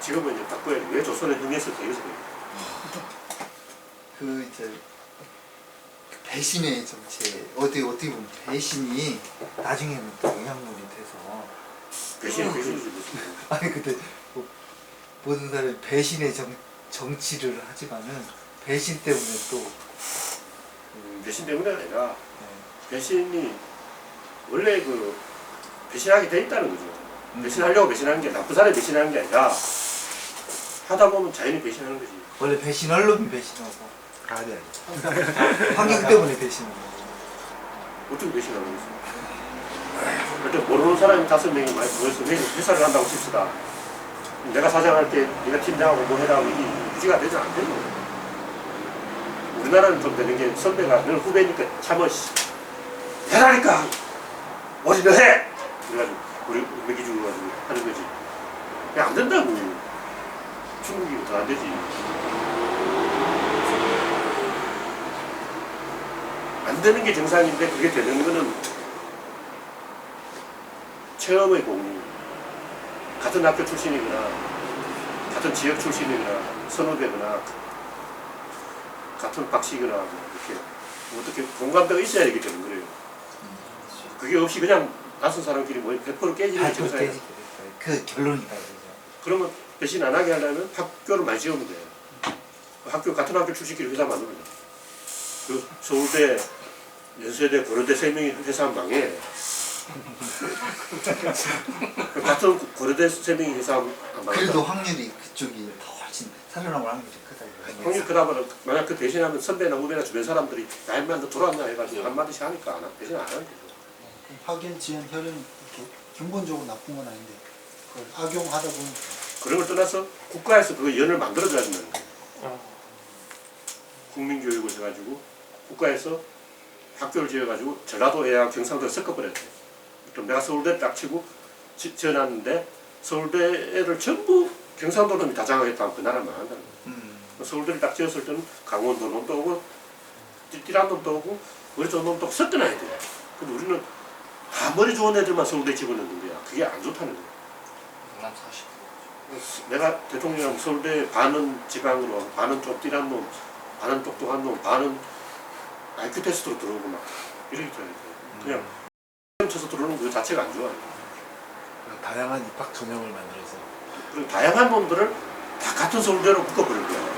지금은 이제 바꿔야 돼. 왜 조선은 흥했을까? 이래서 그래요. 그 이제 배신의 정체 어떻게 보면 배신이 나중에는 또 영향론이 돼서 배신이지 무슨. 아니 근데 뭐 모든 사람이 배신의 정치를 하지만은 배신 때문에 또 배신 때문에 아니라 배신이 원래 그 배신하게 돼 있다는 거죠. 배신하려고 배신하는 게 나쁜 사람이 배신하는 게 아니라 하다 보면 자연히 배신하는 거지. 원래 배신하려면 배신하고 아니. 환경 때문에 배신하고 어떻게 배신하는 거지? 일단 모르는 사람이 5명이 모여서 회사를 한다고 칩시다. 내가 사장할 때 네가 팀장하고 뭐 해라고 이게 유지가 되지 안 되는 거예요. 우리나라는 좀 되는 게 선배가 늘 후배니까 참어 해라니까 어디 너 해! 그래가지고 우리 매기 주고 가지고 하는 거지. 그냥 안 된다고. 중국이 더 안 되지. 안 되는 게 정상인데 그게 되는 거는 체험의 공유. 같은 학교 출신이거나 같은 지역 출신이거나 선후배거나 같은 박씨거나 뭐 이렇게 어떻게 공감대가 있어야 되게 되는 거예요. 그게 없이 그냥 낯선 사람끼리 뭐 100% 깨지는 게 정상이에요. 그 결론이다 그죠. 그러면 배신 안 하게 하려면 학교를 많이 지으면 돼요. 같은 학교 출신끼리 회사 만들면 돼요. 그 서울대, 연세대, 고려대 3명이 회사 망해. 같은 고려대 3명이 회사 안 망한다. 그래도 확률이 그쪽이 더 훨씬 살아남을 확률이 크다 이거. 형님 그다음에 만약 그 배신하면 선배나 후배나 주변 사람들이 나이만 더 돌아왔나 해가지고 한마디씩 하니까 배신 안 하는 거죠. 학연, 지연, 혈연 이렇게 근본적으로 나쁜 건 아닌데 그걸 악용하다 보면 그런 걸 떠나서 국가에서 그 연을 만들어줘야 된다는 거예요. 국민교육을 해가지고 국가에서 학교를 지어가지고 전라도 애하고 경상도를 섞어버려야 돼요. 그럼 내가 서울대 딱 치고 지어놨는데 서울대 애를 전부 경상도 놈이 다 장악했다면 그 나라는 망한다는 거예요. 서울대를 딱 지었을 때는 강원도 놈도 오고 띠띠란 놈도 오고 머리 좋은 놈도 섞어놔야 돼요. 근데 우리는 머리 좋은 애들만 서울대 집어넣는 거야. 그게 안 좋다는 거예요. 강남 40%. 내가 대통령이랑 서울대 반은 지방으로 하고 반은 좀 띠란 놈, 반은 똑똑한 놈, 반은 IQ 테스트로 들어오고 막 이렇게 돼야 돼요. 그냥 쳐서 들어오는 그 자체가 안 좋아요. 다양한 입학 전형을 만들어서 그리고 다양한 놈들을 다 같은 서울대로 묶어버릴 거야.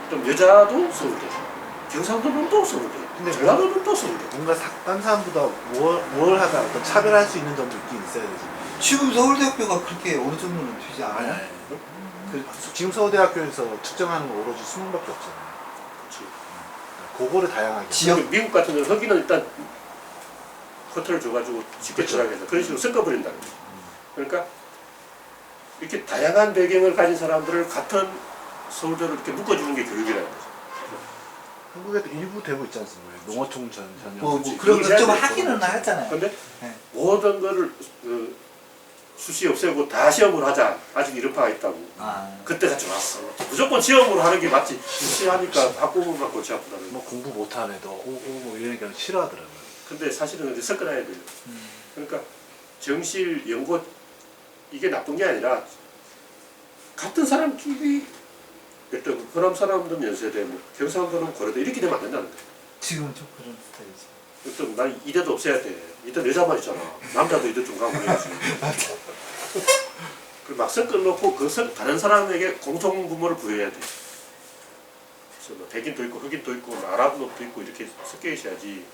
좀 여자도 서울대, 경상도 놈도 서울대, 근데 전라도 놈도 서울대. 뭔가 딴 사람보다 뭘 하다 어떤 차별할 수 있는 점도 있긴 있어야 되지. 지금 서울대학교가 그렇게 어느 정도는 되지 않아요? 지금 서울대학교에서 측정하는 거 오로지 수능밖에 없잖아요. 그렇지. 그거를 다양하게. 지역 미국 같은 데는 거기는 일단 커트를 줘가지고 쉽게 그렇죠. 들어가게 해서 그런 식으로 섞어버린다는 거예요. 그러니까 이렇게 다양한 배경을 가진 사람들을 같은 서울대로 이렇게 묶어주는 게 교육이라는 거죠. 한국에도 일부 되고 있지 않습니까? 농어촌 전형. 뭐 그런 거 좀 하기는 하잖아요. 근데 네. 모든 거를 수시 없애고 다 시험으로 하자. 아직 이런 파가 있다고. 아, 그때가 좋았어. 무조건 시험으로 하는 게 맞지. 수시하니까 학부모만 골치 아프다는 거. 뭐 공부 못하는 애도 오고 뭐 이러니까 싫어하더라고요. 근데 사실은 이제 섞어놔야 돼요. 그러니까 정실, 연고 이게 나쁜 게 아니라 같은 사람끼리 일단 호남 사람들은 연세대, 뭐 경상도는 고려대 이렇게 되면 안 된다는 거야. 지금은 좀 그런 스타일이죠. 일단 난 이대도 없애야 돼. 일단 여자만 있잖아. 남자도 이대 좀 가고 그래야지. 그리고 막 섞어놓고 다른 사람에게 공통 부모를 부여해야 돼. 그래서 뭐 백인도 있고 흑인도 있고 뭐 아랍도 있고 이렇게 섞여 있어야지.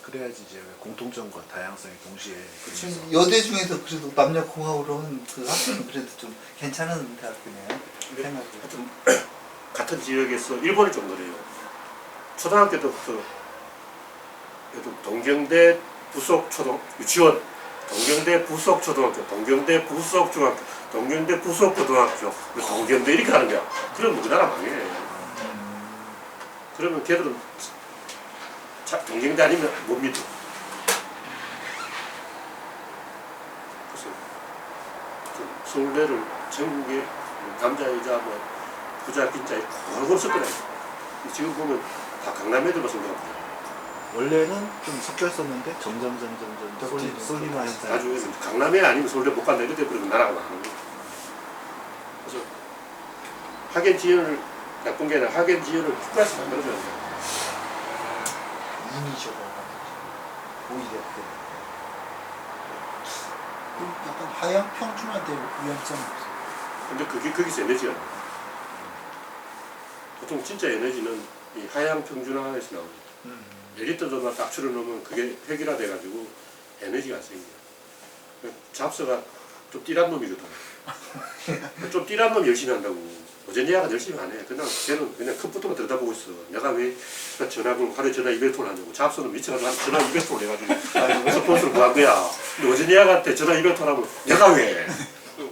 그래야지 이제 공통점과 다양성이 동시에. 지금 여대 중에서 그래도 남녀 공학으로 한 그 학교는 그래도 좀 괜찮은 대학교네요. 생각이. 하여튼 같은 지역에서 일본이 좀 그래요. 초등학교 때부터 동경대 부속 유치원, 동경대 부속 초등학교, 동경대 부속 중학교, 동경대 부속 고등학교, 동경대 이렇게 하는 거야. 그러면 우리나라 망해. 그러면 걔들은 동경대 아니면 못 믿어. 그래서 서울대를 전국에 남자 여자 뭐 부자 빈자 골고루 섞어놔요. 지금 보면 다 강남 애들만 생겨납니다. 원래는 좀 섞여 있었는데 점점 쏠림화 현상이. 나중에 강남에 아니면 서울대 못 간다 이렇게 되면 나라가 망하는 거예요. 그래서 학연 지연을 나쁜 게 아니라 학연 지연을 국가에서 만들어줘야 돼요. 이미저가 오히려 약간 하향 평준화될 위험성이 없어요. 근데 그게 거기서 에너지가 나와요. 보통 진짜 에너지는 이 하향 평준화에서 나옵니다. 엘리트들만 딱 줄여놓으면 그게 획일화돼가지고 에너지가 안 생겨요. 잡스가 좀 띠란 놈이거든. 좀 띠란 놈이 열심히 한다고. 어젠야가 열심히 안 해. 그냥 걔는 그냥 컴퓨터만 들여다보고 있어. 내가 왜 전화를 하루에 전화 200통을 하냐고. 잡스는 미쳐가지고 한 전화 200통을 해가지고 스폰서를 구한 거야. 근데 어젠야한테 전화 200통 하면 내가 왜?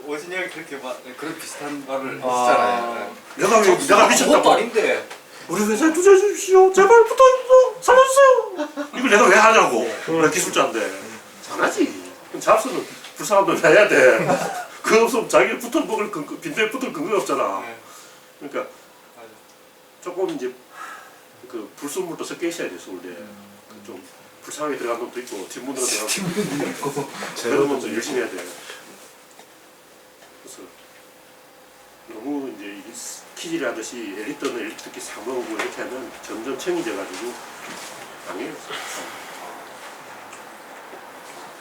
오진이 형이 그렇게 막 그런 비슷한 말을 아. 했잖아요. 내가 미쳤다고. 그것도 아닌데. 우리 회사에 투자해 주십시오. 제발 붙어주세요. 살려주세요. 이걸 내가 왜 하냐고. 나 기술자인데. 잘하지. 그럼 잡스는 불쌍한 놈 해야 돼. 그거 없으면 자기 붙어 먹을 근거, 빈대에 붙을 근거가 없잖아. 그러니까 조금 이제 그 불순물도 섞여 있어야 돼, 서울대. 좀 불쌍하게 들어간 놈도 있고, 뒷문으로 들어간 놈도 있고. 그런 놈도 열심히 해야 돼. 그래서 너무 이제 이게 키질 하듯이 엘리트는 엘리트끼리 사먹고 이렇게 하면 점점 청이져가지고 방해가 없어.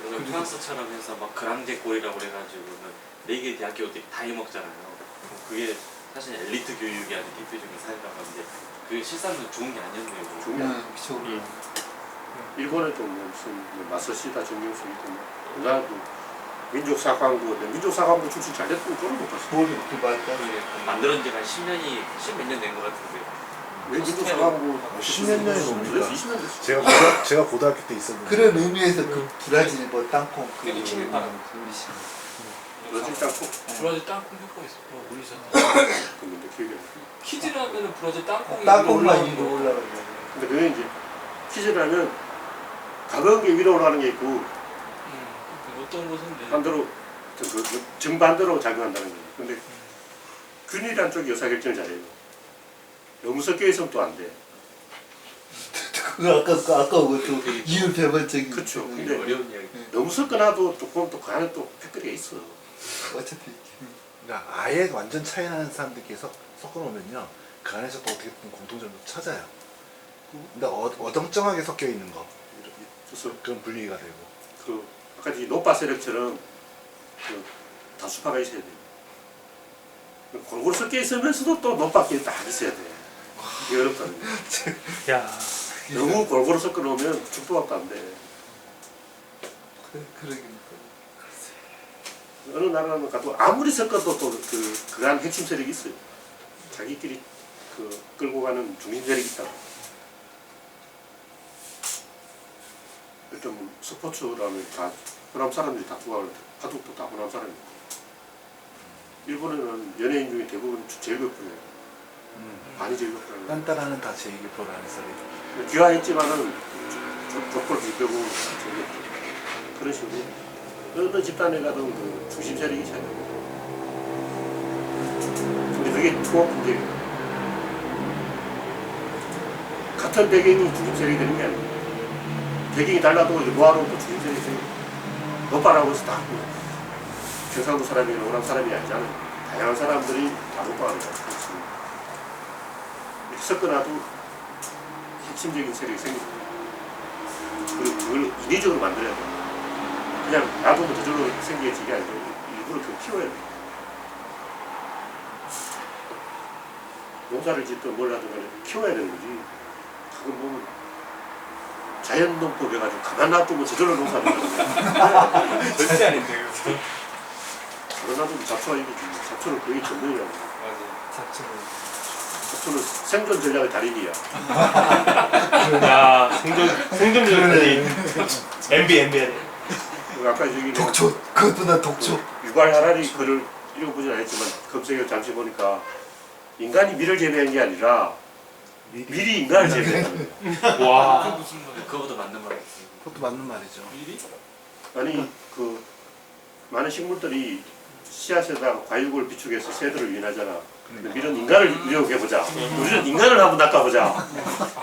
그리고 프랑스처럼 해서 막 그랑제 꼴이라고 그래가지고는 4개 대학교들이 다 해먹잖아요. 그게 사실 엘리트 교육이 아주 대표적인 사례라고 하는데 그게 실상은 좋은 게 아니었네요. 좋은 게 아니야. 그쵸. 일본에도 무슨 마사시다 정경수 있고 우리나라도 민족사관부 민족사관부 출신 잘 됐던 꼴을 못 봤어. 뭘 이렇게 말까? 만들어진 지가 한 10년이 10몇 년 된 것 같은데 왜 민족사관부 10몇 년이 넘으니까. 20년 됐어. 제가 고등학교 때 있었는데. 그런 의미에서 그 브라질 뭐 땅콩 그 그게 치밀 바람. 브라질 땅콩 브라질 땅콩 효과 있어. 우리 있었나? 근데 기억이 안 나. 키즈라면은 브라질 땅콩이 땅콩만 위로 위로 올라가고. 근데 그게 이제 퀴즈라면 가벼운 게 위로 올라가는 게 있고 어떤 곳인데? 반대로 정반대로 작용한다는 거예요. 근데 균이란 쪽이 의사결정을 잘해요. 너무 섞여 있으면 또 안 돼. 그거 아까 그것도 이율배반적인. 그쵸. 되게 근데 어려운 이야기. 너무 섞어놔도 조금 또 그 안에 또 패거리가 있어. 어차피 그러니까 아예 완전 차이 나는 사람들끼리 섞어놓으면요, 그 안에서 또 어떻게든 공통점을 찾아요. 근데 어정쩡하게 섞여 있는 거, 그래서 그런 분리가 되고. 그 아까 이 노파 세력처럼 그 다수파가 있어야 돼. 골고루 섞여 있으면서도 또 노파끼리 딱 있어야 돼. 이게 어렵다는 거야. 야 너무 골고루 섞어 놓으면 축도합도 안 돼. 그러긴 어느 나라는 가도 아무리 섞어도 또 그 안 핵심 세력이 있어요. 자기끼리 그 끌고 가는 중심 세력이 있다. 일단 뭐 스포츠라면 다 호남 사람들이 다 좋아하는데 바둑도 다 호남 사람이고. 일본에는 연예인 중에 대부분 제일교포예요. 많이 제일교포라는 딴 나라는 다 제2교포라는 소리. 귀화했지만은 족벌 불pe고 저기 그런 식으로 어느 집단에 가도 그 중심 세력이 차이나. 근데 그게 통합 문제예요. 같은 배경이 중심 세력이 되는 게 아니에요. 배경이 달라도 뭐하러 또 중심 세력이 생겨. 노빠라고 해서 다 경상도 사람이나 호남 사람이 아니잖아요. 다양한 사람들이 다 노빠라고 해서 이렇게 섞어놔도 핵심적인 세력이 생깁니다. 그리고 그걸 인위적으로 만들어야 돼요. 그냥 놔두면 저절로 생기지 이게 아니고 일부러 그걸 키워야 돼요. 농사를 짓든 뭘 하든 간에 키워야 되는 거지. 그건 뭐 자연농법 해가지고 가만 놔두면 저절로 농사를 하는 절대 아닌데 그거. 가만 놔두면 잡초가 이기지. 잡초는 거의 전문이라고. 맞아. 잡초는 생존 전략의 달인이야. 야 생존 전략이 MB. 아까 저기 독초, 그것보다 독초. 유발 하라리 글을 읽어보진 않았지만 검색을 잠시 보니까 인간이 미를 재배한 게 아니라 미리 인간을 재배한 거예요. 와. 그거보다 맞는 말 같아요. 그것도 맞는 말이죠. 아니 그 많은 식물들이 씨앗에다가 과육을 비축해서 새들을 유인하잖아. 근데 밀은 인간을 유혹해보자. 우리는 인간을 한번 낚아보자.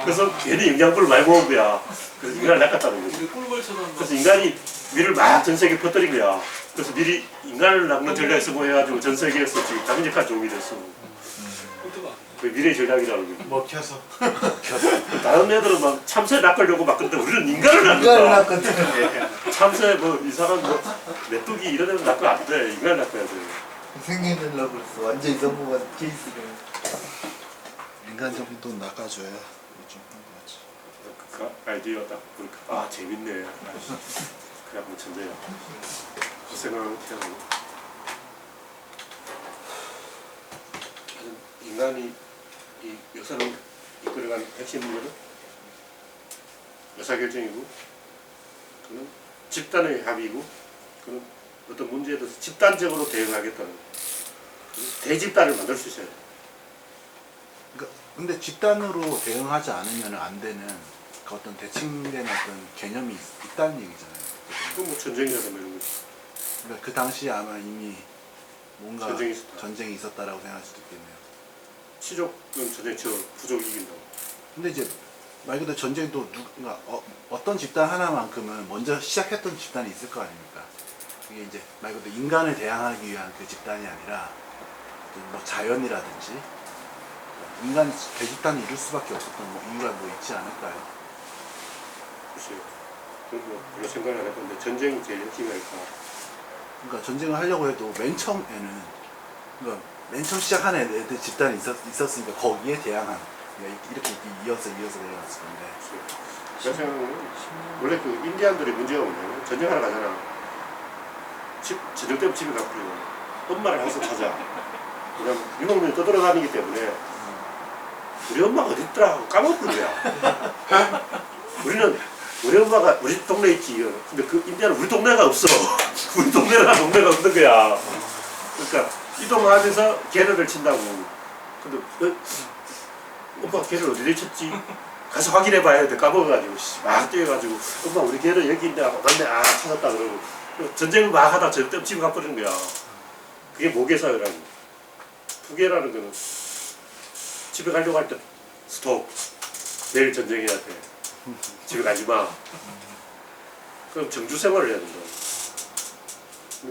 그래서 괜히 영양분을 많이 먹은 거야. 그래서 인간을 낚았다는 거지. 그래서 인간이 밀을 막 전 세계에 퍼뜨린 거야. 그래서 밀이 인간을 낚는 전략에 성공해가지고 전 세계에서 지금 강력한 종이 됐어. 그 미래 전략이라는 거지. 먹혀서. 다른 애들은 막 참새 낚으려고 막 그런데 우리는 인간을 인간을 낚는다. 낚거든. 참새 뭐 이 사람 뭐 메뚜기 이런 애는 낚으면 안 돼. 인간을 낚아야 돼. 생리면라고 그랬어. 완전히 성공한 케이스가. 인간적인 돈 낚아줘야 좀 한 것 같지. 그 아이디어 딱 보니까 아 재밌네. 그래 한번 천재야. 그 생각을 못해하고 인간이 이 역사를 이끌어간 핵심 문제는 의사결정이고 그는 집단의 합의고 그는 어떤 문제에 대해서 집단적으로 대응하겠다는 대집단을 만들 수 있어야 돼. 그러니까 근데 집단으로 대응하지 않으면 안 되는 그 어떤 대칭되는 어떤 개념이 있다는 얘기잖아요. 그건 뭐 전쟁이라든 뭐 이런 거지. 그러니까 그 당시에 아마 이미 뭔가 전쟁이 있었다. 전쟁이 있었다라고 생각할 수도 있겠네요. 치족은 전쟁 부족이 이긴다고. 근데 이제 말 그대로 전쟁도 누가 어떤 집단 하나만큼은 먼저 시작했던 집단이 있을 거 아닙니까? 그게 이제 말 그대로 인간을 대항하기 위한 그 집단이 아니라 어떤 뭐 자연이라든지 인간 대집단을 이룰 수밖에 없었던 뭐 이유가 뭐 있지 않을까요? 글쎄요. 그리고 별로 생각을 안 해봤는데 전쟁이 제일 핵심이 아닐까. 그러니까 전쟁을 하려고 해도 맨 처음에는 그러니까 맨 처음 시작한 애들 집단이 있었으니까 거기에 대항한 그러니까 이렇게 이어서 내려갔을 건데 제가 생각하는 원래 그 인디안들의 문제가 뭐냐면 전쟁하러 가잖아. 저녁 때면 집에 가버리고 엄마를 항상 찾아. 왜냐면 유목민이 떠돌아다니기 때문에 우리 엄마가 어디 있더라 하고 까먹을 거야. 우리 엄마가 우리 동네에 있지. 근데 그 인디안은 우리 동네가 없어. 우리 동네가 없는 거야. 그러니까 이동하면서 개를 친다고. 근데 엄마가 개를 어디에 쳤지? 가서 확인해 봐야 돼. 까먹어가지고 막 뛰어가지고 엄마 우리 개를 여기 있네 하고 맞네 찾았다 그러고 전쟁을 막 하다 저때 집에 가버리는 거야. 그게 모계사회라는 부계라는 거는 집에 가려고 할 때 스톱 내일 전쟁해야 돼. 집에 가지 마. 그럼 정주 생활을 해야 된다.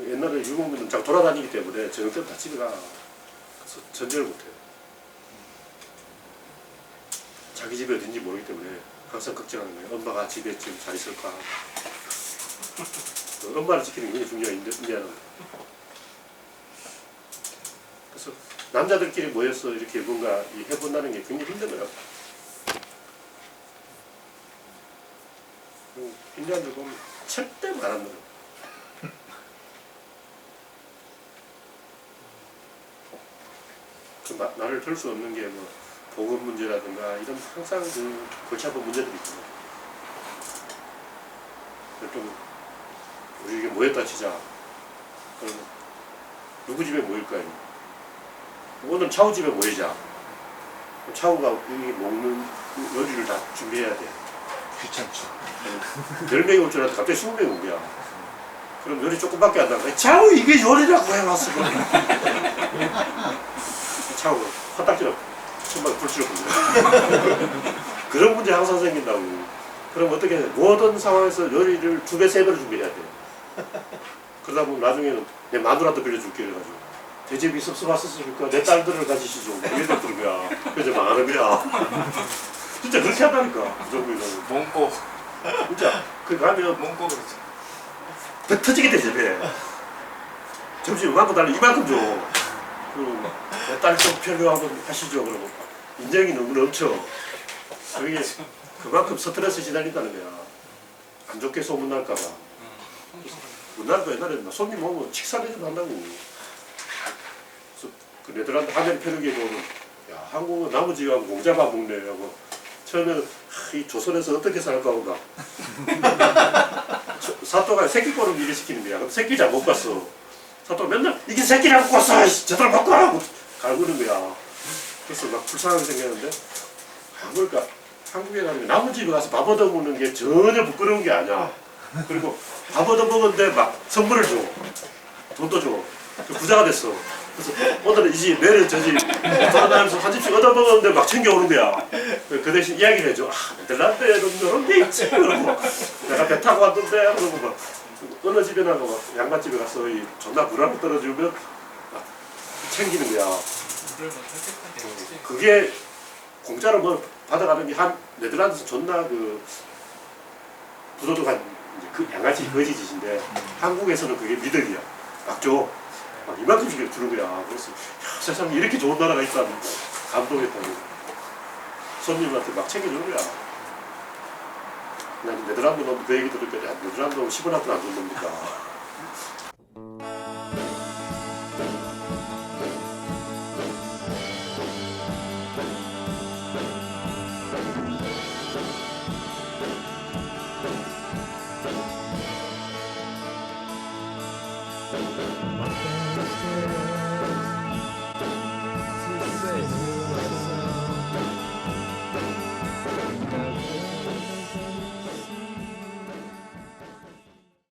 옛날에 유목민은 잘 돌아다니기 때문에 저녁 때면 다 집에 가. 그래서 전쟁을 못해요. 자기 집이 어딘지 모르기 때문에 항상 걱정하는 거예요. 엄마가 집에 지금 잘 있을까. 엄마를 지키는 게 굉장히 중요한 인디아는. 그래서 남자들끼리 모여서 이렇게 뭔가 해본다는 게 굉장히 힘든 거라고. 인디안들 보면 절대 말 안 들어. 나를 들 수 없는 게 뭐 보건 문제라든가 이런 항상 그 골치 아픈 문제들이 있거든. 좀 우리 이게 모였다 치자. 그럼 누구 집에 모일까요? 오늘 차우 집에 모이자. 차우가 여기 먹는 요리를 다 준비해야 돼. 귀찮죠. 10명이 올 줄 알았는데 갑자기 20명이 온 거야. 그럼 요리 조금밖에 안 나가. 차우 이게 요리라고 해놨어. 차우 화딱지로 정말 불치럽습니다. 그런 문제 항상 생긴다고. 그럼 어떻게 해? 모든 상황에서 요리를 2배, 3배로 준비해야 돼. 그러다 보면 나중에는 내 마누라도 빌려줄게 그래가지고 제 집이 섭섭하셨으니까 내 딸들을 가지시죠. 이랬던 거야. 그래서 망하는 거야. 진짜 그렇게 한다니까. 그 정도에는. 몽고 진짜 그 가면 몽고 그렇죠. 배 터지게 돼 집에. 점심 이만큼 달래 이만큼 줘. 그리고 내 딸이 좀 필요하면 하시죠. 그러고 인정이 너무 넘쳐. 그게 그만큼 스트레스 시달린다는 거야. 안 좋게 소문날까봐. 우리나라도 옛날에 막 손님 오면 식사를 좀 한다고. 그래서 그 네덜란드 하멜 페르기에 오면 야 한국은 나머지가 공짜밥 먹네 하고 처음에는 이 조선에서 어떻게 살까 보다. 사또가 새끼 꼬는 일을 시키는 거야. 그럼 새끼 잘 못 봤어. 사또가 맨날 이게 새끼라고 꿨어. 제대로 바꿔라고 갈구는 거야. 그래서 막 불쌍하게 생겼는데 그러니까 한국에 가면 남의 집에 가서 밥 얻어 먹는 게 전혀 부끄러운 게 아니야. 그리고 밥 얻어 먹었는데 막 선물을 줘. 돈도 줘. 그 부자가 됐어. 그래서 오늘은 이 집, 내일은 저 집 돌아다니면서 한 집씩 얻어 먹었는데 막 챙겨오는 거야. 그 대신 이야기를 해줘. 아, 네덜란드에는 그런 게 있지. 그러고 내가 배 타고 왔는데 그러고 막 어느 집에 나가 막 양반집에 가서 이 존나 불안을 떨어지면 막 챙기는 거야. 그게 공짜로 뭐 받아가는 게 한 네덜란드에서 존나 그 부도덕한 그 양아치 거지짓인데 한국에서는 그게 미덕이야. 막 줘. 막 이만큼씩 주는 거야. 그래서 야, 세상에 이렇게 좋은 나라가 있다니 감동했다고. 손님한테 막 챙겨주는 거야. 난 네덜란드 놈 그 얘기 들으니까 야 네덜란드 놈 10원 한 푼 안 줬는니까